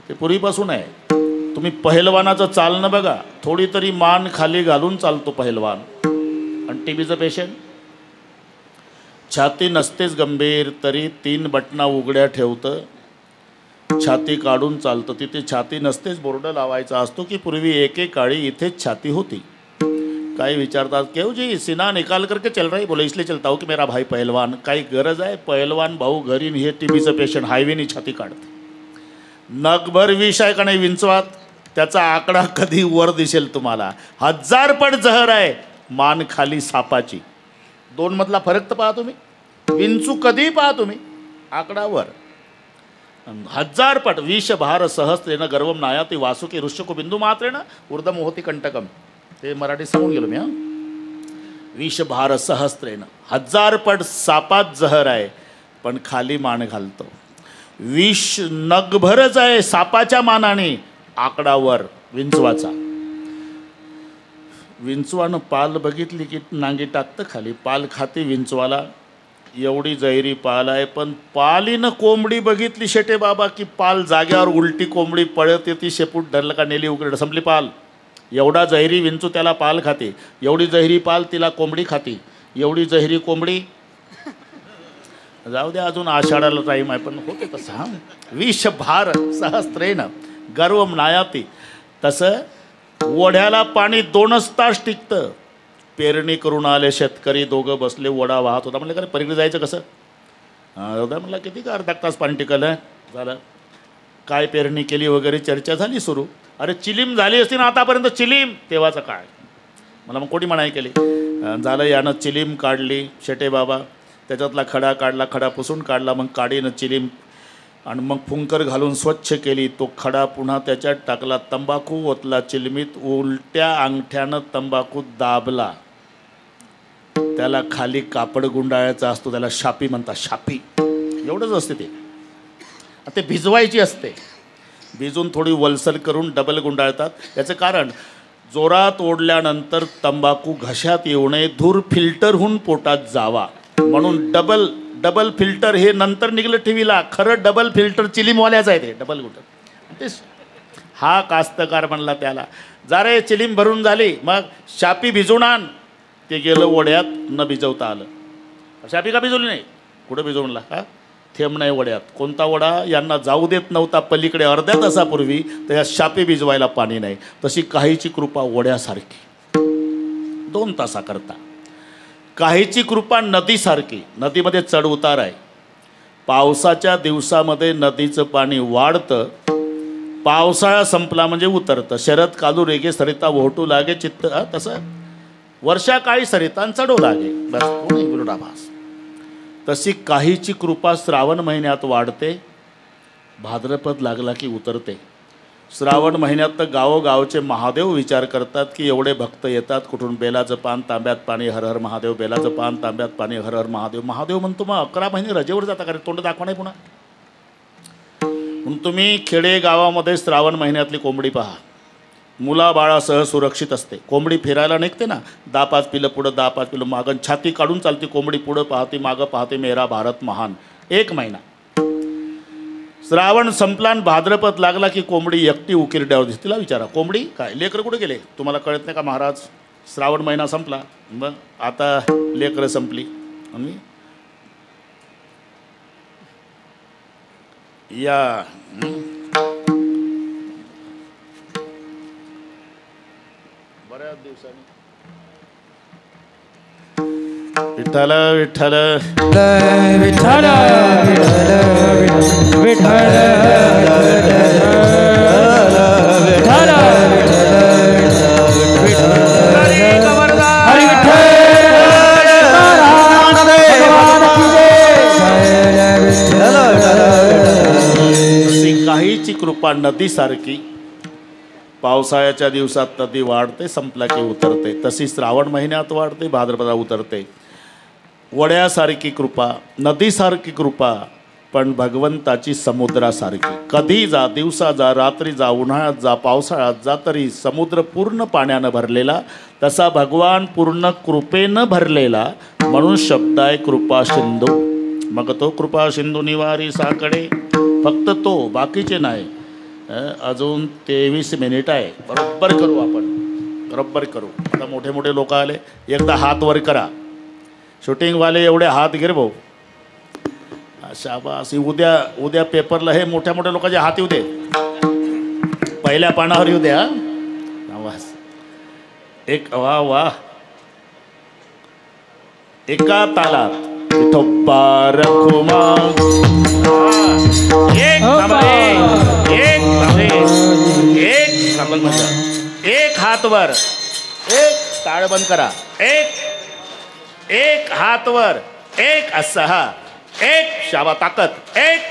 Speaker 4: ते पूर्वीपासून आहे. तुम्ही पहिलवानाचं चालणं बघा, थोडी तरी मान खाली घालून चालतो पहिलवान. आणि टीबीचं पेशंट छाती नसतेच गंभीर तरी 3 बटना उघड्या ठेवतं, छाती काढून चालतं. तिथे छाती नसतेच बोर्ड लावायचा असतो की पूर्वी एकेकाळी इथेच छाती होती. काही विचारतात क्यों जी सीना निकाल करके चल रही, बोले इसलिए चलता हूँ की मेरा भाई पहलवान. काही गरज आहे? पहलवान भाऊ घरी, हे टीबीचं पेशंट हायवेनी छाती काढते. नगभर विष आहे का नाही विंचवात, त्याचा आकडा कधी वर दिसेल तुम्हाला. 1000 पट जहर आहे मान खाली सापाची. 2 मधला फरक तर पहा तुम्ही. विंचू कधी पहा तुम्ही, आकडा वर. 1000 पट. विष भार सहस्त्रेन गर्वम नायाती वासुकी ऋष्यको बिंदू मात्रेन ऊर्धम होती कंटकम. ते मराठी सांगून गेलो मी. विष भार सहस्त्रेन, 1000 पट सापात जहर आहे पण खाली मान घालतो. विष नगभरच आहे सापाच्या मानाने, आकडावर विंचवाचा. विंचवानं पाल बघितली की नांगी टाकतं खाली, पाल खाते विंचवाला. एवढी जैरी पाल आहे, पण पालीनं कोंबडी बघितली शेटे बाबा की पाल जाग्यावर उलटी कोंबडी पळते, ती शेपूट धरलं का नेली उघड संपली पाल. एवढा जहिरी विंचू त्याला पाल खाते, एवढी जहिरी पाल तिला कोंबडी खाते, एवढी जहिरी कोंबडी. जाऊ द्या अजून आषाढाला टाईम आहे, पण होते तसं. हां, विष भार सहस्त्रेन गर्वम नायाती. तसं ओढ्याला पाणी 2च तास टिकतं. पेरणी करून आले शेतकरी, दोघं बसले, ओढा वाहत होता. म्हणलं का पलीकडे जायचं कसं? म्हणलं किती का अर्धा तास पाणी टिकलं झालं. काय पेरणी केली वगैरे चर्चा झाली सुरू. अरे चिलीम झाली असती ना आतापर्यंत, चिलीम तेव्हाचं काय. मला मग कोणी म्हणाई केली. झालं यानं चिलीम काढली शेटे बाबा, त्याच्यातला खडा काढला, खडा पुसून काढला, मग काडीनं चिलीम आणि मग फुंकर घालून स्वच्छ केली. तो खडा पुन्हा त्याच्यात टाकला, तंबाखू ओतला चिलमीत, उलट्या अंगठ्यानं तंबाखू दाबला. त्याला खाली कापड गुंडाळायचा असतो, त्याला शापी म्हणतात. शापी एवढंच असते ते. ते भिजवायची असते, भिजून थोडी वलसर करून डबल गुंडाळतात. याचं कारण जोरात ओढल्यानंतर तंबाखू घशात येऊ नये, धूर फिल्टर होऊन पोटात जावा म्हणून डबल फिल्टर. हे नंतर निघलं टीव्हीला, खरं डबल फिल्टर चिलीमवाल्याचं आहे ते, डबल गुंटर. तेच हा कास्तकार म्हणला त्याला, जा रे चिलीम भरून झाली, मग शापी भिजवून आण. ते गेलं ओढ्यात, न भिजवता आलं. शापी का भिजवली नाही? कुठं भिजवूनला? हा थेंब नाही ओढ्यात. कोणता ओढा यांना जाऊ देत नव्हता पलीकडे अर्ध्या तासापूर्वी, तर या शापी भिजवायला पाणी नाही. तशी काहीची कृपा ओढ्यासारखी 2 तासाकरता. काहीची कृपा नदीसारखी, नदीमध्ये चढ उतार आहे. पावसाच्या दिवसामध्ये नदीचं पाणी वाढतं, पावसाळा संपला म्हणजे उतरतं. शरद कालू रेगे सरिता ओहटू लागे चित्त, तसं वर्षा काळी सरिता चढू लागे, बस कोणी विरोधाभास. तशी काहीची कृपा श्रावण महिन्यात वाढते, भाद्रपद लागला की उतरते. श्रावण महिन्यात तर गावोगावचे महादेव विचार करतात की एवढे भक्त येतात कुठून, बेलाचं पान तांब्यात पाणी, हर हर महादेव. बेलाचं पान तांब्यात पाणी, हर हर महादेव. महादेव म्हणतो मग 11 महिने रजेवर जाता का रे, तोंड दाखवा नाही पुन्हा. म्हणून तुम्ही खेडे गावामध्ये श्रावण महिन्यातली कोंबडी पहा, मुलाबाळासह सुरक्षित असते. कोंबडी फिरायला निघते ना, 10-5 पिलं पुढं 10-5 पिलं मागं, छाती काढून चालते कोंबडी, पुढं पाहते मागं पाहते, मेरा भारत महान. 1 महिना. श्रावण संपला आणि भाद्रपद लागला की कोंबडी एकटी उकिरड्यावर दिसते. तिला विचारा, कोंबडी काय, लेकरं कुठे गेले? तुम्हाला कळत नाही का महाराज? श्रावण महिना संपला, मग आता लेकरं संपली. आणि या बऱ्याच दिवसांनी विठ्ठल विठ्ठल
Speaker 1: विठ्ठल विठ्ठल विठ्ठल
Speaker 4: काहीची कृपा नदीसारखी पावसाळ्याच्या दिवसात नदी वाढते, संपला की उतरते. तशी श्रावण महिन्यात वाढते, भाद्रपदात उतरते. वड्यासारखी कृपा, नदीसारखी कृपा, पण भगवंताची समुद्रासारखी. कधी जा, दिवसा जा, रात्री जा, उन्हाळ्यात जा, पावसाळ्यात जा, तरी समुद्र पूर्ण पाण्यानं भरलेला, तसा भगवान पूर्ण कृपेनं भरलेला. म्हणून शब्द आहे कृपा सिंधू. मग तो कृपा सिंधू निवारी साकडे, फक्त तो, बाकीचे नाही. अजून 23 मिनिट आहे, बरोबर करू आपण, बरोबर करू. आता मोठे मोठे लोक आले, एकदा हात वर करा. शूटिंगवाले एवढे हात गिर भाऊ. शाबास. उद्या उद्या पेपरला हे मोठ्या मोठ्या लोकांचे हात येऊ दे, पहिल्या पानावर येऊ द्या. एक वा वा, एका तालात विठोबा रखुमा. एक एक हात वर, एक टाळ बंद करा, एक हात वर, एक असा, हा एक शाबा ताकद, एक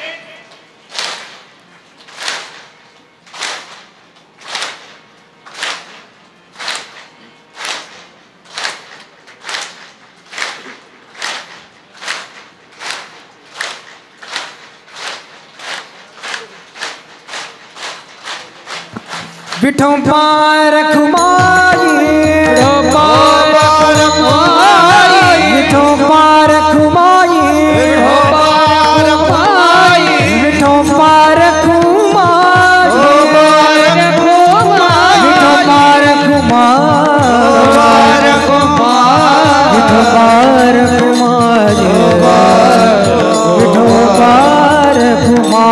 Speaker 1: विठोबा रखुमाई, विठोबा रखुमाई, विठोबा रखुमाई, विठोबा रखुमाई, विठोबा रखुमाई, विठोबा रखुमाई, विठोबा रखुमाई.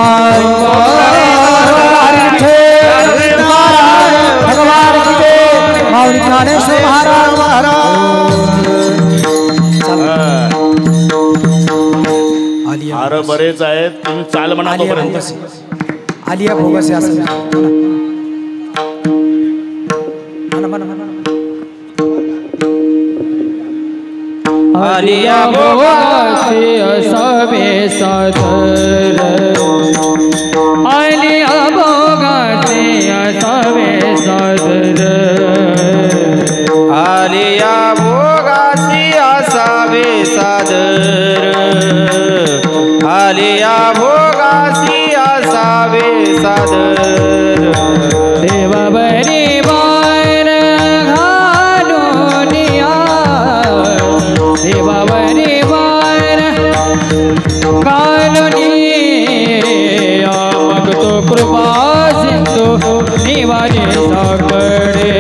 Speaker 1: ज्ञानेश्वर महाराज
Speaker 4: हार बरेच आहेत, तुम्ही चाल म्हणा तोपर्यंत.
Speaker 1: आलिया भोगसे असं
Speaker 3: आलिया भोगसे असावे सादर, आलिया भोगसे असावे सादर, आलिया भोगासी असावे सादर, आलिया भोगासी असावे सादर. देवावरी बार घालून या, देवावरी बार घालून या, मग तो कृपा सिंधू निवारी साकडे,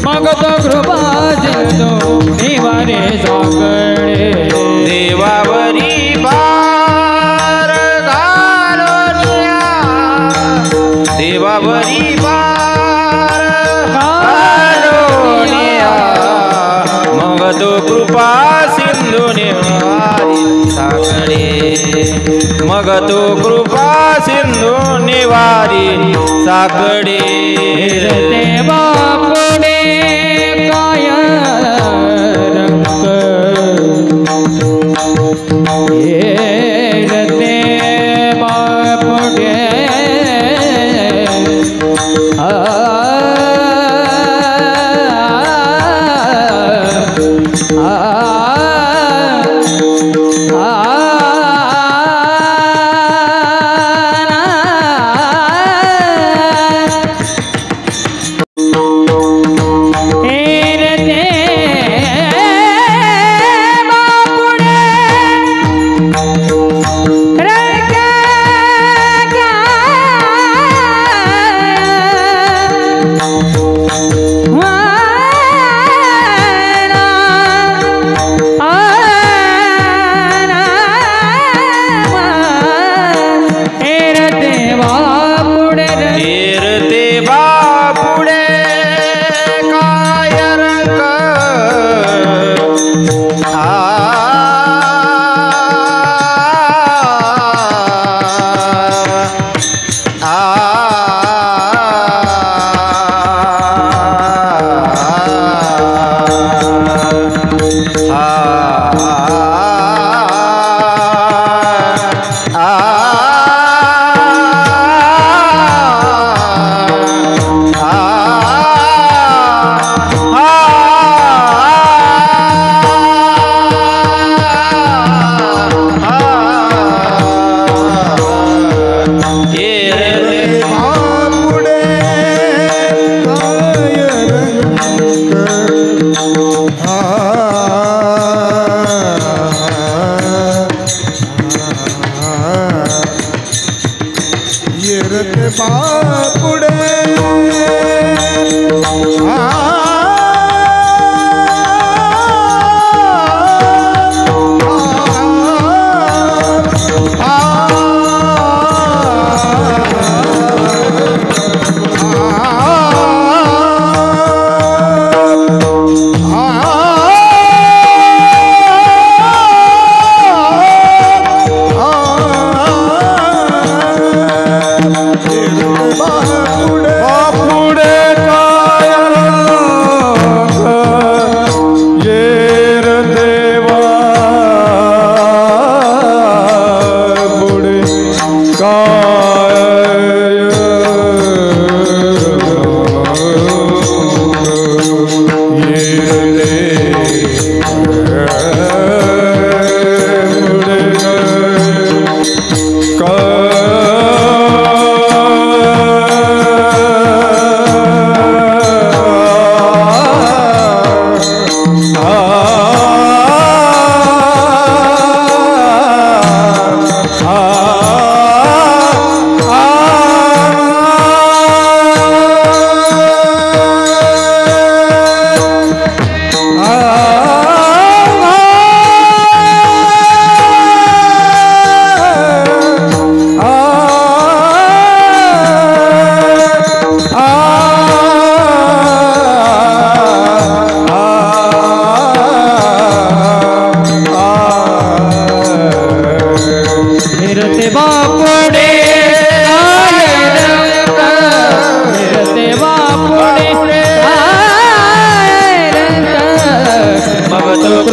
Speaker 3: मग तो कृपा सिंधू निवारी साकडे. देवावरी बार घालून या, देवावरी बार घालून या, मग तो कृपा सिंधू निवारी साकडे, मग तो कृपा सिंधू निवारी साकडे. देवा पुढे काय रंग, देवा पुढे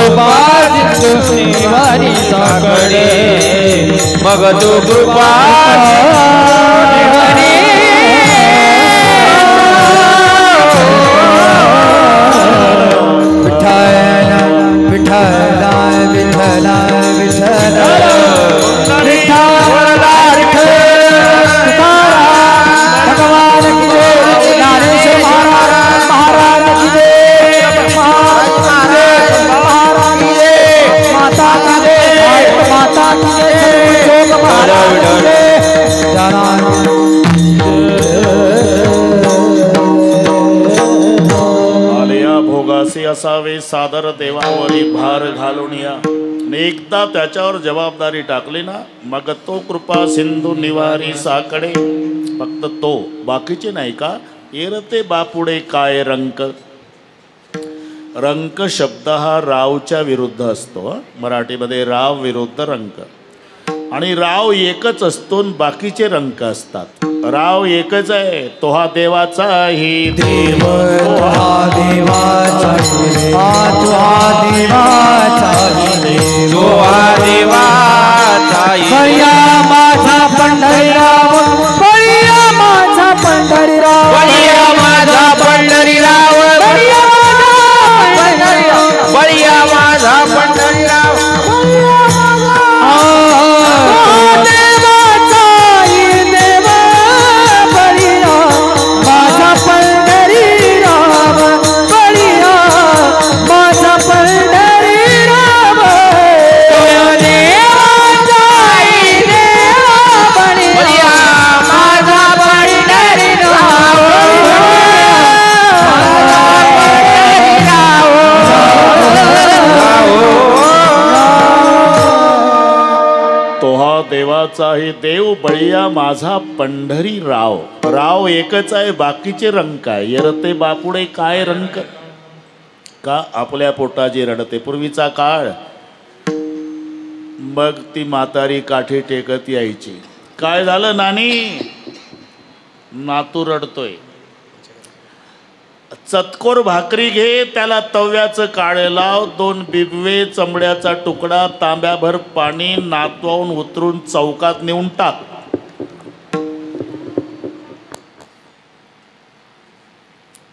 Speaker 3: कृपा सिंधू निवारी साकडे
Speaker 2: मग तू कृपा
Speaker 3: निवारी विठ्ठल विठ्ठल विठ्ठल
Speaker 4: आलया भोगासी असावे सादर देवावरी भार घालून या. एकदा त्याच्यावर जबाबदारी टाकली ना मग तो कृपा सिंधू निवारी साकडे. फक्त तो, बाकीचे नाही का. येरते बापुडे काय रंक. रंक शब्द हा रावच्या विरुद्ध असतो. मराठीमध्ये राव विरुद्ध रंक. आणि राव एकच असतो आणि बाकीचे रंक असतात. राव एकच आहे, तो हा देवाचाही
Speaker 3: देव तुहा देवाचा बळिया माझा पंढरीराव बळिया माझा पंढरीराव
Speaker 2: बळिया माझा पंढरीराव बळिया माझा पंढरीराव
Speaker 4: देवाचाही देव बळिया माझा पंढरी राव. राव एकच आहे, बाकीचे रंक आहे. येरते बापुडे काय रंक. का आपल्या पोटाची रडते. पूर्वीचा काळ. मग ती म्हातारी काठी टेकत यायची. काय झालं नानी, नातू रडतोय. चतकोर भाकरी घे, त्याला तव्याचं काळे लाव, 2 बिबवे, चमड्याचा तुकडा, तांब्याभर पाणी, नातवाहून उतरून चौकात नेऊन टाक.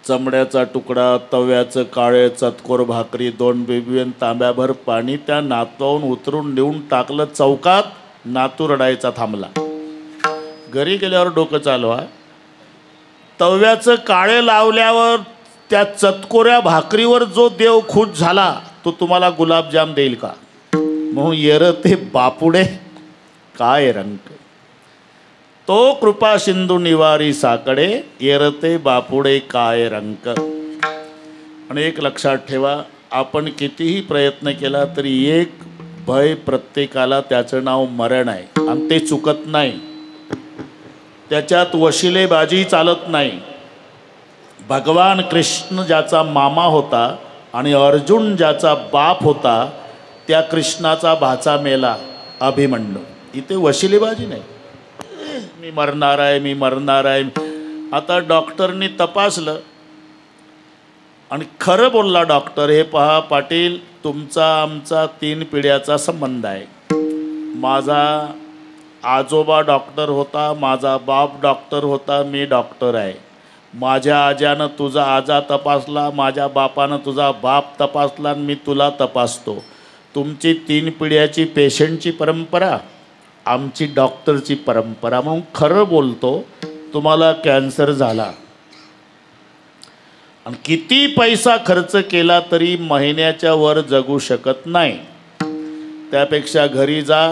Speaker 4: चमड्याचा तुकडा, तव्याचं काळे, चतकोर भाकरी, 2 बिबवे, तांब्याभर पाणी, त्या नातवाहून उतरून नेऊन टाकलं चौकात. नातू रडायचा थांबला. घरी गेल्यावर डोकं चालवा. तव्याचं काळे लावल्यावर त्या चतकोऱ्या भाकरीवर जो देव खुश झाला तो तुम्हाला गुलाबजाम देईल का. म्हणून येरते बापुडे काय रंक. तो कृपा सिंधू निवारी साकडे येरते बापुडे काय रंक. आणि एक लक्षात ठेवा, आपण कितीही प्रयत्न केला तरी एक भय प्रत्येकाला, त्याचं नाव मरण आहे. आणि ते चुकत नाही. त्याच्यात वशिलेबाजी चालत नाही. भगवान कृष्ण ज्याचा मामा होता आणि अर्जुन ज्याचा बाप होता, त्या कृष्णाचा भाचा मेला अभिमन्यू. इथे वशिलेबाजी नाही. मी मरणार आहे, मी मरणार आहे. आता डॉक्टरनी तपासलं आणि खरं बोलला डॉक्टर. हे पहा पाटील, तुमचा आमचा 3 पिढ्याचा संबंध आहे. माझा आजोबा डॉक्टर होता, माझा बाप डॉक्टर होता, मी डॉक्टर आहे. माझ्या आज्यानं तुझा आजा तपासला, माझ्या बापानं तुझा बाप तपासला, आणि मी तुला तपासतो. तुमची 3 पिढ्याची पेशंटची परंपरा, आमची डॉक्टरची परंपरा. म्हणून खरं बोलतो, तुम्हाला कॅन्सर झाला आणि किती पैसा खर्च केला तरी महिन्याच्या वर जगू शकत नाही. त्यापेक्षा घरी जा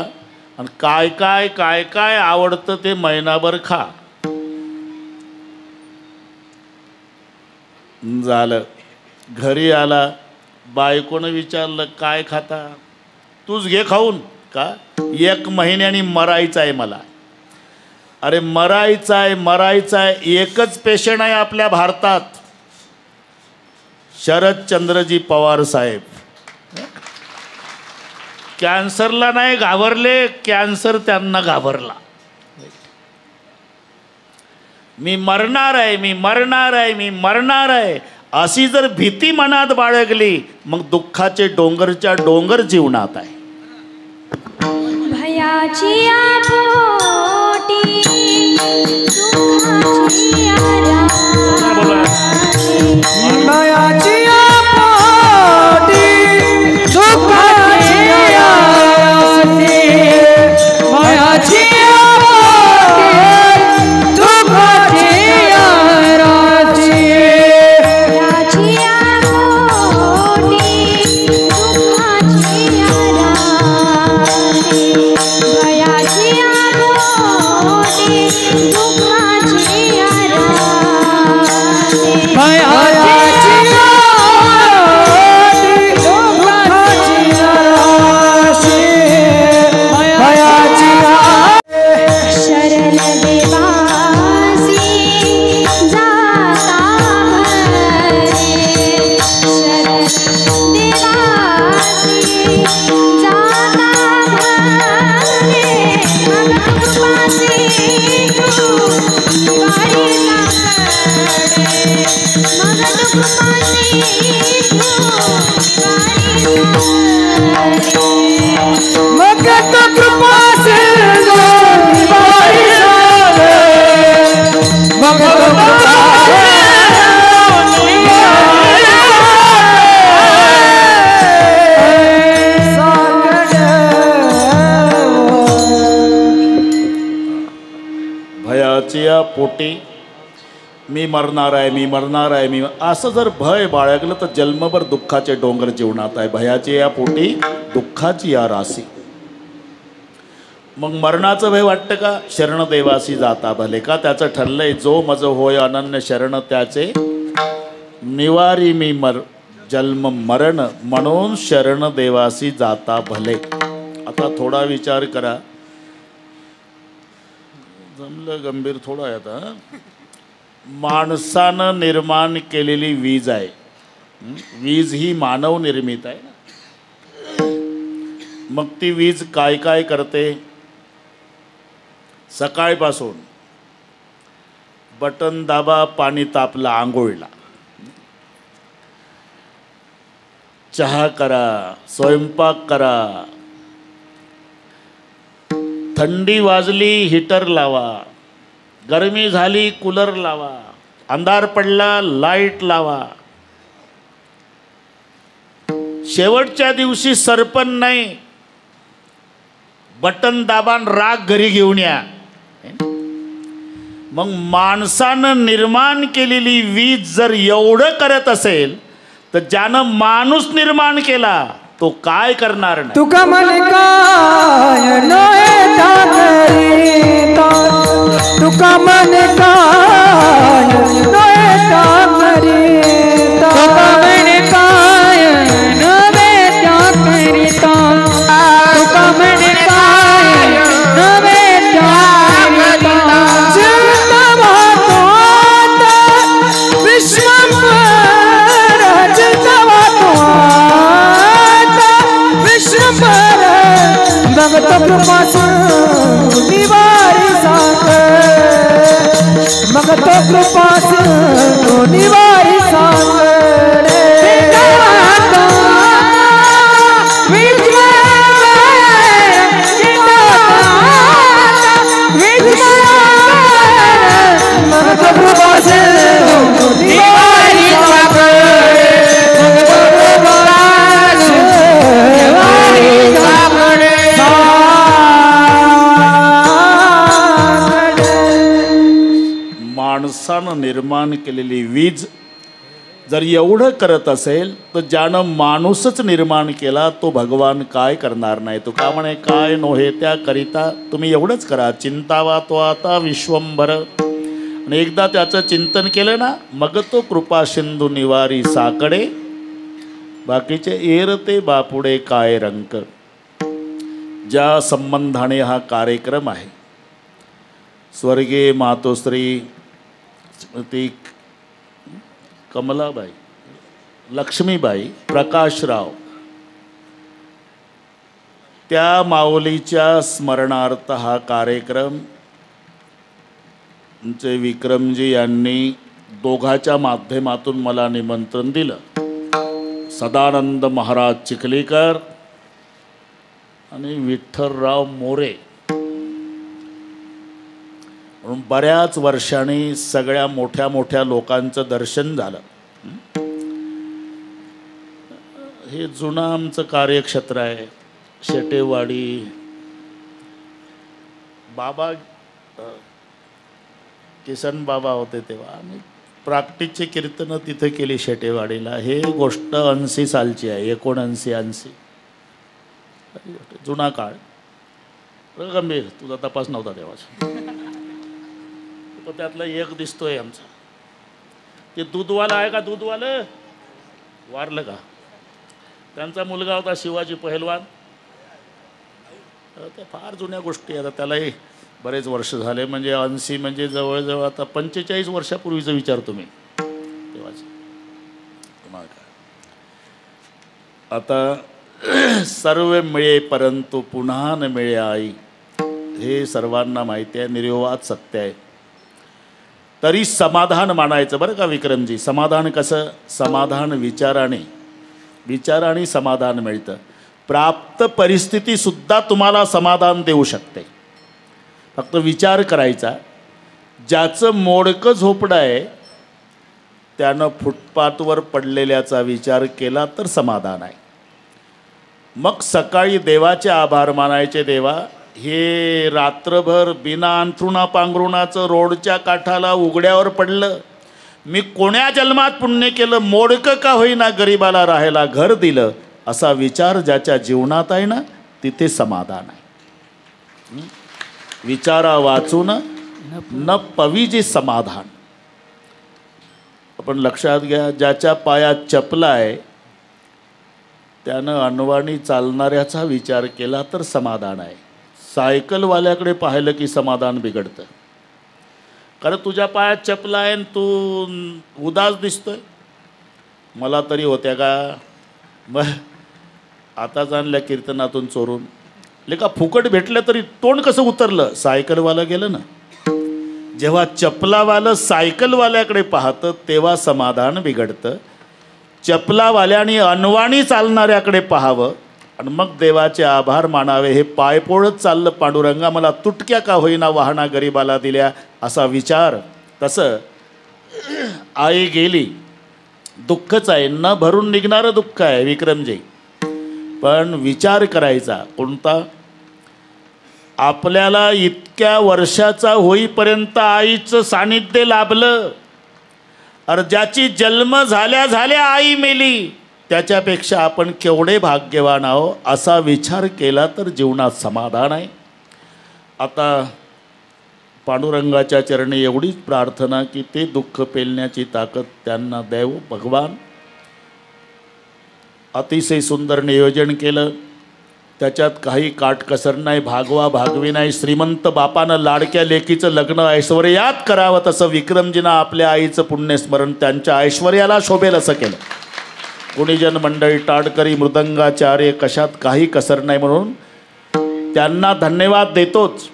Speaker 4: आणि काय काय काय काय आवडतं ते महिनाभर खा. झालं. घरी आला, बायकोनं विचारलं काय खाता. तूच घे खाऊन. का 1 महिन्याने मरायचं आहे मला. अरे मरायचं आहे, मरायचं आहे. एकच पेशंट आहे आपल्या भारतात, शरदचंद्रजी पवार साहेब. कॅन्सरला नाही घाबरले, कॅन्सर त्यांना घाबरला. मी मरणार आहे, मी मरणार आहे, मी मरणार आहे. अशी जर भीती मनात बाळगली मग दुःखाचे डोंगरच्या डोंगर जीवनात आहे.
Speaker 5: भयाची पोटी दुःखाची
Speaker 1: भयाची पोटी दुःखाची आरासी भयाची पोटी दुःखाची आरासी
Speaker 5: भयाची पोटी दुःखाची आरासी भयाची पोटी दुःखाची आरासी
Speaker 1: भयाची पोटी दुःखाची आरासी भयाची
Speaker 5: शरण देवासी जाता भरे शरण देवासी जाता भरे मग कृपासी तू वारी साकडे मग कृपासी तू वारी साकडे
Speaker 1: मग तो कृपा सिंधू निवारी सागे मग तो कृपा सिंधू निवारी सागे
Speaker 4: भयाची या पोटी मी मरणार आहे मी मरणार आहे मी असं जर भय बाळगलं तर जन्मभर दुःखाचे डोंगर जीवनात आहे. भयाची या पोटी दुःखाची या राशी. मग मरणाचं भय वाटतं का? शरण देवासी जाता भले का त्याचं ठरलंय जो मज होय अनन्य शरण त्याचे निवारी मी जन्म मरण म्हणून शरण देवासी जाता भले. आता थोडा विचार करा. जमलं गंभीर थोडं आहे आता. माणसानं निर्माण केलेली वीज आहे. वीज ही मानव निर्मित आहे ना. मग ती वीज काय काय करते? सकाळपासून बटन दाबा पाणी तापलं आंघोळीला, चहा करा, स्वयंपाक करा, थंडी वाजली हीटर लावा, गरमी झाली कूलर लावा, अंधार पडला लाईट लावा. शेवटच्या दिवशी सरपण नाही, बटन दाबान राग घरी घेऊन या. मग माणसानं निर्माण केलेली वीज जर एवढं करत असेल तर ज्यानं माणूस निर्माण केला तो काय करणार नाही?
Speaker 1: तुका मन काय नोए टाकरीता तुका मन काय नोए टाकरीता तुका मन काय नवे टाकरीता तुका मन काय नवे टाकरीता जिंदवा तोता विश्वंभर जिंदवा तोता विश्वंभर भगत कृपासून निवारी साके भगत कृपासून निवारी साके भगत कृपासून निवारी साके
Speaker 4: माणसानं निर्माण केलेली वीज जर एवढं करत असेल तर ज्यानं माणूसच निर्माण केला तो भगवान काय करणार नाही? तो का म्हणे काय नोहे त्या करिता तुम्ही एवढंच करा, चिंतावा तो आता विश्वंभर. आणि एकदा त्याचं चिंतन केलं ना मग तो कृपा सिंधू निवारी साकडे बाकीचे एरते बापुडे काय रंक. ज्या संबंधाने हा कार्यक्रम आहे, स्वर्गीय मातोश्री ती कमलाबाई, लक्ष्मीबाई प्रकाशराव, त्या माऊलीच्या स्मरणार्थ हा कार्यक्रम आमचे विक्रमजी यांनी दोघाच्या माध्यमातून मला निमंत्रण दिलं. सदानंद महाराज चिखलीकर आणि विठ्ठलराव मोरे म्हणून बऱ्याच वर्षांनी सगळ्या मोठ्या मोठ्या लोकांचं दर्शन झालं. हे जुनं आमचं कार्यक्षेत्र आहे. शेटेवाडी बाबा किसन बाबा होते तेव्हा आम्ही प्राक्टिसची कीर्तनं तिथे केली शेटेवाडीला. हे गोष्ट 80 सालची आहे, 79-80 जुना काळ. गंभीर तुझा तपास नव्हता तेव्हाचा. पण त्यातला एक दिसतोय आमचा, ते दूधवाला आहे का, दूधवालं वारलं का, त्यांचा मुलगा होता शिवाजी पहिलवान. त्या फार जुन्या गोष्टी आता, त्यालाही बरेच वर्ष झाले. म्हणजे 80 म्हणजे जवळजवळ आता 45 वर्षापूर्वीचं विचारतो मी तेव्हाच. आता सर्व मिळे परंतु पुन्हा न मिळे आई, हे सर्वांना माहिती आहे, निर्विवाद सत्य आहे. तरी समाधान मानायचं बरं का विक्रमजी. समाधान कसं? समाधान विचाराने समाधान मिळतं. प्राप्त परिस्थितीसुद्धा तुम्हाला समाधान देऊ शकते. फक्त विचार करायचा. ज्याचं मोडकं झोपडं आहे त्यानं फुटपाथवर पडलेल्याचा विचार केला तर समाधान आहे. मग सकाळी देवाचे आभार मानायचे. देवा, हे रात्रभर बिना अंथरुणा पांघरुणाचं रोडच्या काठाला उघड्यावर पडलं, मी कोण्या जन्मात पुण्य केलं, मोडकं का होईना गरिबाला राहायला घर दिलं, असा विचार ज्याच्या जीवनात आहे ना, तिथे समाधान आहे. विचारा वाचून न पविजे समाधान. आपण लक्षात घ्या, ज्याच्या पायात चपला आहे त्यानं अनवाणी चालणाऱ्याचा विचार केला तर समाधान आहे. सायकलवाल्याकडे पाहिलं की समाधान बिघडतं. कारण तुझ्या पायात चपला आहे आणि तू उदास दिसतोय. मला तरी होत्या का, मग आता जाणल्या कीर्तनातून चोरून लेका फुकट भेटलं तरी तोंड कसं उतरलं. सायकलवाला गेलं ना. जेव्हा चपलावालं सायकलवाल्याकडे पाहतं तेव्हा समाधान बिघडतं. चपलावाल्याने अनवाणी चालणाऱ्याकडे पाहावं आणि मग देवाचे आभार मानावे. हे पायपोळत चाललं पांडुरंगा, मला तुटक्या का होईना वाहना गरिबाला दिल्या, असा विचार. तसं आई गेली, दुःखच आहे, न भरून निघणारं दुःख आहे विक्रमजी. पण विचार करायचा कोणता? आपल्याला इतक्या वर्षाचा होईपर्यंत आईचं सानिध्य लाभलं. अरे ज्याची जन्म झाल्या झाल्या आई मेली, त्याच्यापेक्षा आपण केवढे भाग्यवान आहो, असा विचार केला तर जीवनात समाधान आहे. आता पांडुरंगाच्या चरणी एवढीच प्रार्थना की ते दुःख पेलण्याची ताकद त्यांना देव भगवान. अतिशय सुंदर नियोजन केलं, त्याच्यात काही काटकसर नाही, भागवा भागवी नाही. श्रीमंत बापानं लाडक्या लेकीचं लग्न ऐश्वर्यात करावं, तसं विक्रमजीनं आपल्या आईचं पुण्यस्मरण त्यांच्या ऐश्वर्याला शोभेल असं केलं. गुणीजन मंडळी, टाडकरी, मृदंगाचार्य, कशात काही कसर नाही म्हणून त्यांना धन्यवाद देतोच.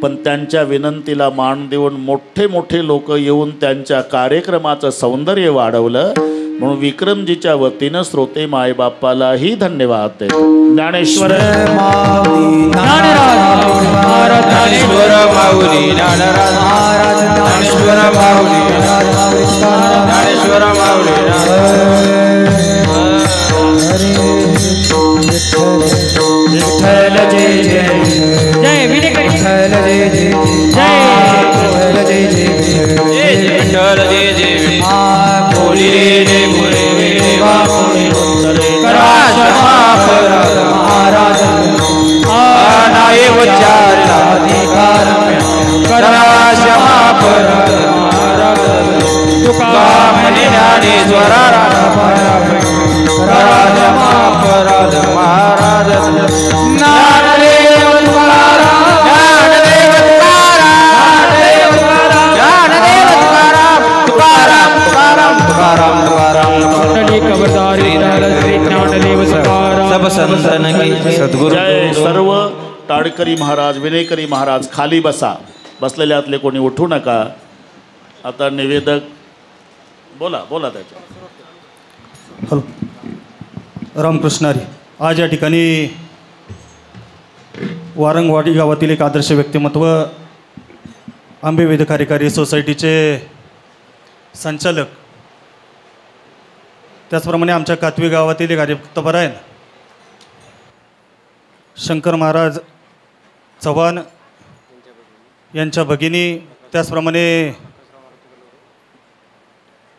Speaker 4: पण त्यांच्या विनंतीला मान देऊन मोठे मोठे लोक येऊन त्यांच्या कार्यक्रमाचं सौंदर्य वाढवलं. म्हणून विक्रमजीच्या वतीनं श्रोते मायबापालाही धन्यवाद देतो. ज्ञानेश्वर
Speaker 3: माऊली
Speaker 2: ज्ञानेश्वर माऊली ज्ञानराज महाराज, ज्ञानेश्वर माऊली ज्ञानेश्वर माऊली
Speaker 3: विठ्ठल जय जय
Speaker 1: जय विनेकरी,
Speaker 3: विठ्ठल जय जय
Speaker 1: जय
Speaker 3: विठ्ठल जय जय
Speaker 2: विठ्ठल जय जय
Speaker 3: बोली रे बोले देवा बोले करा क्षमा अपराध महाराज
Speaker 2: नाही उच्चारला
Speaker 3: अधिकार
Speaker 2: करा क्षमा अपराध महाराज. तुका म्हणे ज्ञानेश्वरा करा क्षमा अपराध महाराज. ज्ञानदेव तुकाराम, ज्ञानदेव तुकाराम, तुकाराम तुकाराम तुकाराम तुकाराम
Speaker 1: मंडली खबरदारी, श्री ज्ञानदेव तुकाराम.
Speaker 2: सब संतन की सद्गुरु.
Speaker 4: जय. सर्व टाडकरी महाराज, विनेकरी महाराज खाली बसा. बसलेल्यातले कोणी उठू नका. आता निवेदक बोला बोला त्याच्या.
Speaker 6: हॅलो, रामकृष्ण हरी. आज या ठिकाणी वारंगवाडी गावातील एक आदर्श व्यक्तिमत्व, आंबे वेद कार्यकारी सोसायटीचे संचालक, त्याचप्रमाणे आमच्या कातवी गावातील एक हरिभक्तपरायण शंकर महाराज चव्हाण यांच्या भगिनी, त्याचप्रमाणे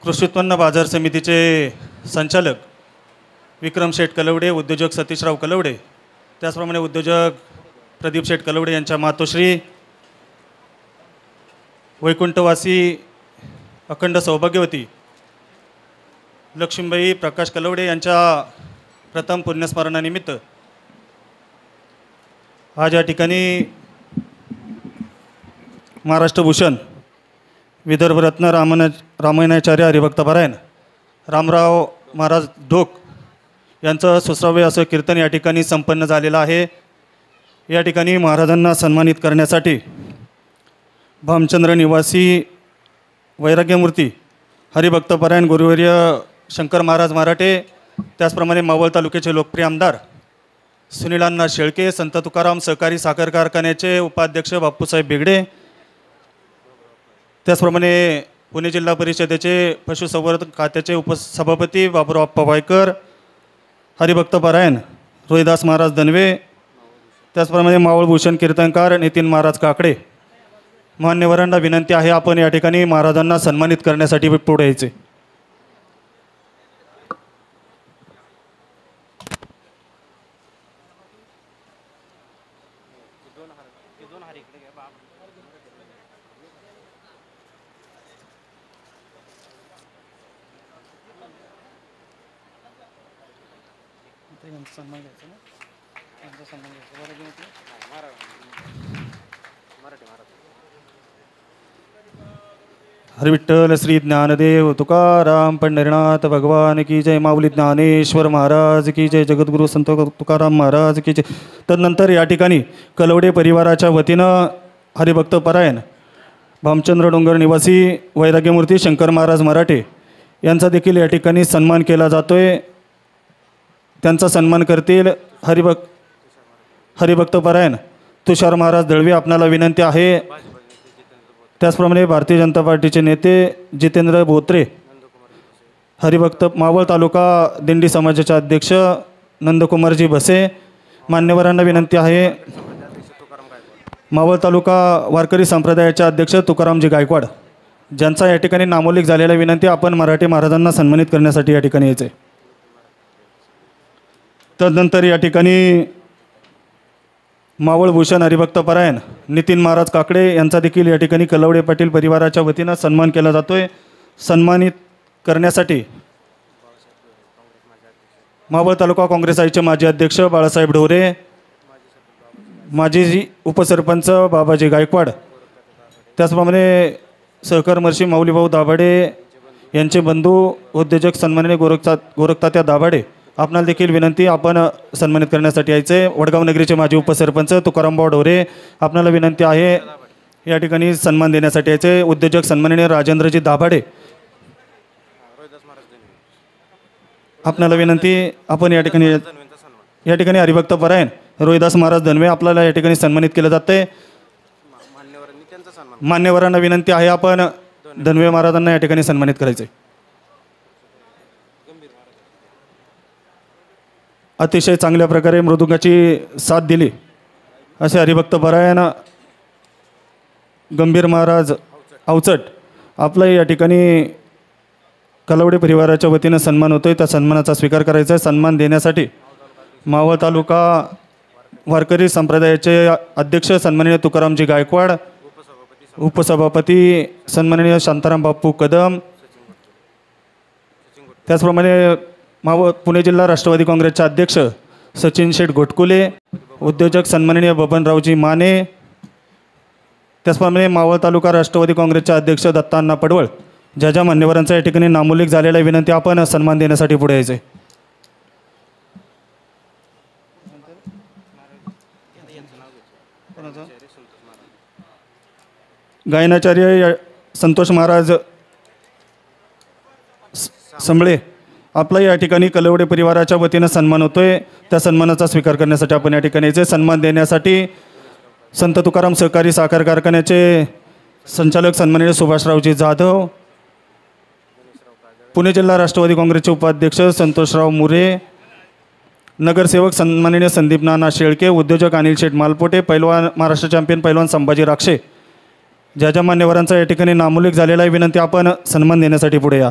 Speaker 6: कृषी उत्पन्न बाजार समितीचे संचालक विक्रम शेठ कलवडे, उद्योजक सतीशराव कलवडे, त्याचप्रमाणे उद्योजक प्रदीप शेठ कलवडे यांच्या मातोश्री वैकुंठवासी अखंड सौभाग्यवती लक्ष्मीबाई प्रकाश कलवडे यांच्या प्रथम पुण्यस्मरणानिमित्त आज या ठिकाणी महाराष्ट्रभूषण विदर्भरत्न रामायणाचार्य हरिभक्तपरायण रामराव महाराज ढोक यांचं सुश्राव्य असं कीर्तन या ठिकाणी संपन्न झालेलं आहे. या ठिकाणी महाराजांना सन्मानित करण्यासाठी भामचंद्र निवासी वैराग्यमूर्ती हरिभक्तपरायण गुरुवर्य शंकर महाराज मराठे, त्याचप्रमाणे मावळ तालुक्याचे लोकप्रिय आमदार सुनीलांना शेळके, संत तुकाराम सहकारी साखर कारखान्याचे उपाध्यक्ष बापूसाहेब बेगडे, त्याचप्रमाणे पुणे जिल्हा परिषदेचे पशुसंवर्धन खात्याचे उपसभापती बाबूराव पवायकर, हरिभक्तपरायण रोहिदास महाराज दनवे, त्याचप्रमाणे मावळभूषण कीर्तनकार नितीन महाराज काकडे. मान्यवरांना विनंती आहे, आपण या ठिकाणी महाराजांना सन्मानित करण्यासाठी पुढे यायचे. हरि विठ्ठल श्री ज्ञानदेव तुकाराम पंढरीनाथ भगवान की जय. माऊली ज्ञानेश्वर महाराज की जय. जगद्गुरु संत तुकाराम महाराज की जय. तदनंतर या ठिकाणी कलवडे परिवाराच्या वतीनं हरिभक्तपरायण भामचंद्र डोंगर निवासी वैराग्यमूर्ती शंकर महाराज मराठे यांचा देखील या ठिकाणी सन्मान केला जातोय. त्यांचा सन्मान करतील हरिभक्तपरायण तुषार महाराज दळवी. आपणाला विनंती आहे, त्याचप्रमाणे भारतीय जनता पार्टीचे नेते जितेंद्र बोत्रे, हरिभक्त मावळ तालुका दिंडी समाजाचे अध्यक्ष नंदकुमारजी भसे. मान्यवरांना विनंती आहे, मावळ तालुका वारकरी संप्रदायाचे अध्यक्ष तुकारामजी गायकवाड, ज्यांचा या ठिकाणी नामोल्लेख झालेला विनंती, आपण मराठी महाराजांना सन्मानित करण्यासाठी या ठिकाणी यायचे. तदनंतर या ठिकाणी मावळभूषण हरिभक्तपरायण नितीन महाराज काकडे यांचा देखील या ठिकाणी कलवडे पाटील परिवाराच्या वतीनं सन्मान केला जातोय. सन्मानित करण्यासाठी मावळ तालुका काँग्रेस आयचे माजी अध्यक्ष बाळासाहेब ढोरे, माजी उपसरपंच बाबाजी गायकवाड, त्याचप्रमाणे सहकर्मर्षी माऊलीभाऊ दाभाडे यांचे बंधू उद्योजक सन्माननीय गोरखतात्या दाभाडे. आपणाला देखील विनंती, आपण सन्मानित करण्यासाठी यायचे. वडगाव नगरीचे माजी उपसरपंच तुकारामभाऊ ढोरे, आपणाला विनंती आहे या ठिकाणी सन्मान देण्यासाठी यायचे. उद्योजक सन्माननीय राजेंद्रजी दाभाडे, आपणाला विनंती, आपण या ठिकाणी हरिभक्तपरायण रोहिदास महाराज धनवे आपल्याला या ठिकाणी सन्मानित केलं जाते. मान्यवरांना विनंती आहे, आपण धनवे महाराजांना या ठिकाणी सन्मानित करायचे. अतिशय चांगल्या प्रकारे मृदुंगाची साथ दिली असे हरिभक्तपरायण गंभीर महाराज अवचट, आपला या ठिकाणी कलवडे परिवाराच्या वतीनं सन्मान होतोय. त्या सन्मानाचा स्वीकार करायचा आहे. सन्मान देण्यासाठी मावळ तालुका वारकरी संप्रदायाचे अध्यक्ष सन्माननीय तुकारामजी गायकवाड, उपसभापती सन्माननीय शांताराम बापू कदम, त्याचप्रमाणे पुणे जिल्हा राष्ट्रवादी काँग्रेसचे अध्यक्ष सचिन शेठ घोटकुले, उद्योजक सन्माननीय बबनरावजी माने, त्याचप्रमाणे मावळ तालुका राष्ट्रवादी काँग्रेसचे अध्यक्ष दत्तांना पडवळ, ज्या मान्यवरांचा या ठिकाणी नामोल्लेख झालेला विनंती, आपण सन्मान देण्यासाठी पुढे यायचे. गायनाचार्य संतोष महाराज संबळे आपला या ठिकाणी कलवडे परिवाराच्या वतीनं सन्मान होतोय. त्या सन्मानाचा स्वीकार करण्यासाठी आपण या ठिकाणी यायचे. सन्मान देण्यासाठी संत तुकाराम सहकारी साखर कारखान्याचे संचालक सन्माननीय सुभाषरावजी जाधव, पुणे जिल्हा राष्ट्रवादी काँग्रेसचे उपाध्यक्ष संतोषराव मुरे, नगरसेवक सन्माननीय संदीप नाना शेळके, उद्योजक अनिल शेठ मालपोटे, पैलवान महाराष्ट्र चॅम्पियन पैलवान संभाजी राक्षे, ज्या ज्या मान्यवरांचा या ठिकाणी नामोल्लेख झालेला आहे, विनंती आपण सन्मान देण्यासाठी पुढे या.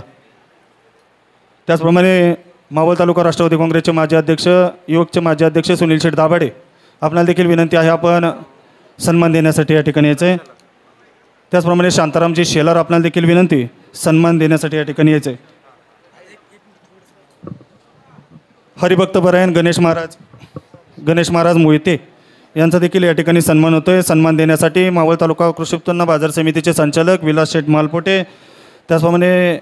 Speaker 6: त्याचप्रमाणे मावळ तालुका राष्ट्रवादी काँग्रेसचे माजी अध्यक्ष, युवकचे माजी अध्यक्ष सुनील शेठ दाभाडे, आपणाला देखील विनंती आहे आपण सन्मान देण्यासाठी या ठिकाणी यायचं आहे. त्याचप्रमाणे शांतारामजी शेलार, आपणाला देखील विनंती सन्मान देण्यासाठी या ठिकाणी यायचं आहे. हरिभक्त परायण गणेश महाराज मोहिते यांचा देखील या ठिकाणी सन्मान होतोय. सन्मान देण्यासाठी मावळ तालुका कृषी उत्पन्न बाजार समितीचे संचालक विलास शेठ मालपोटे, त्याचप्रमाणे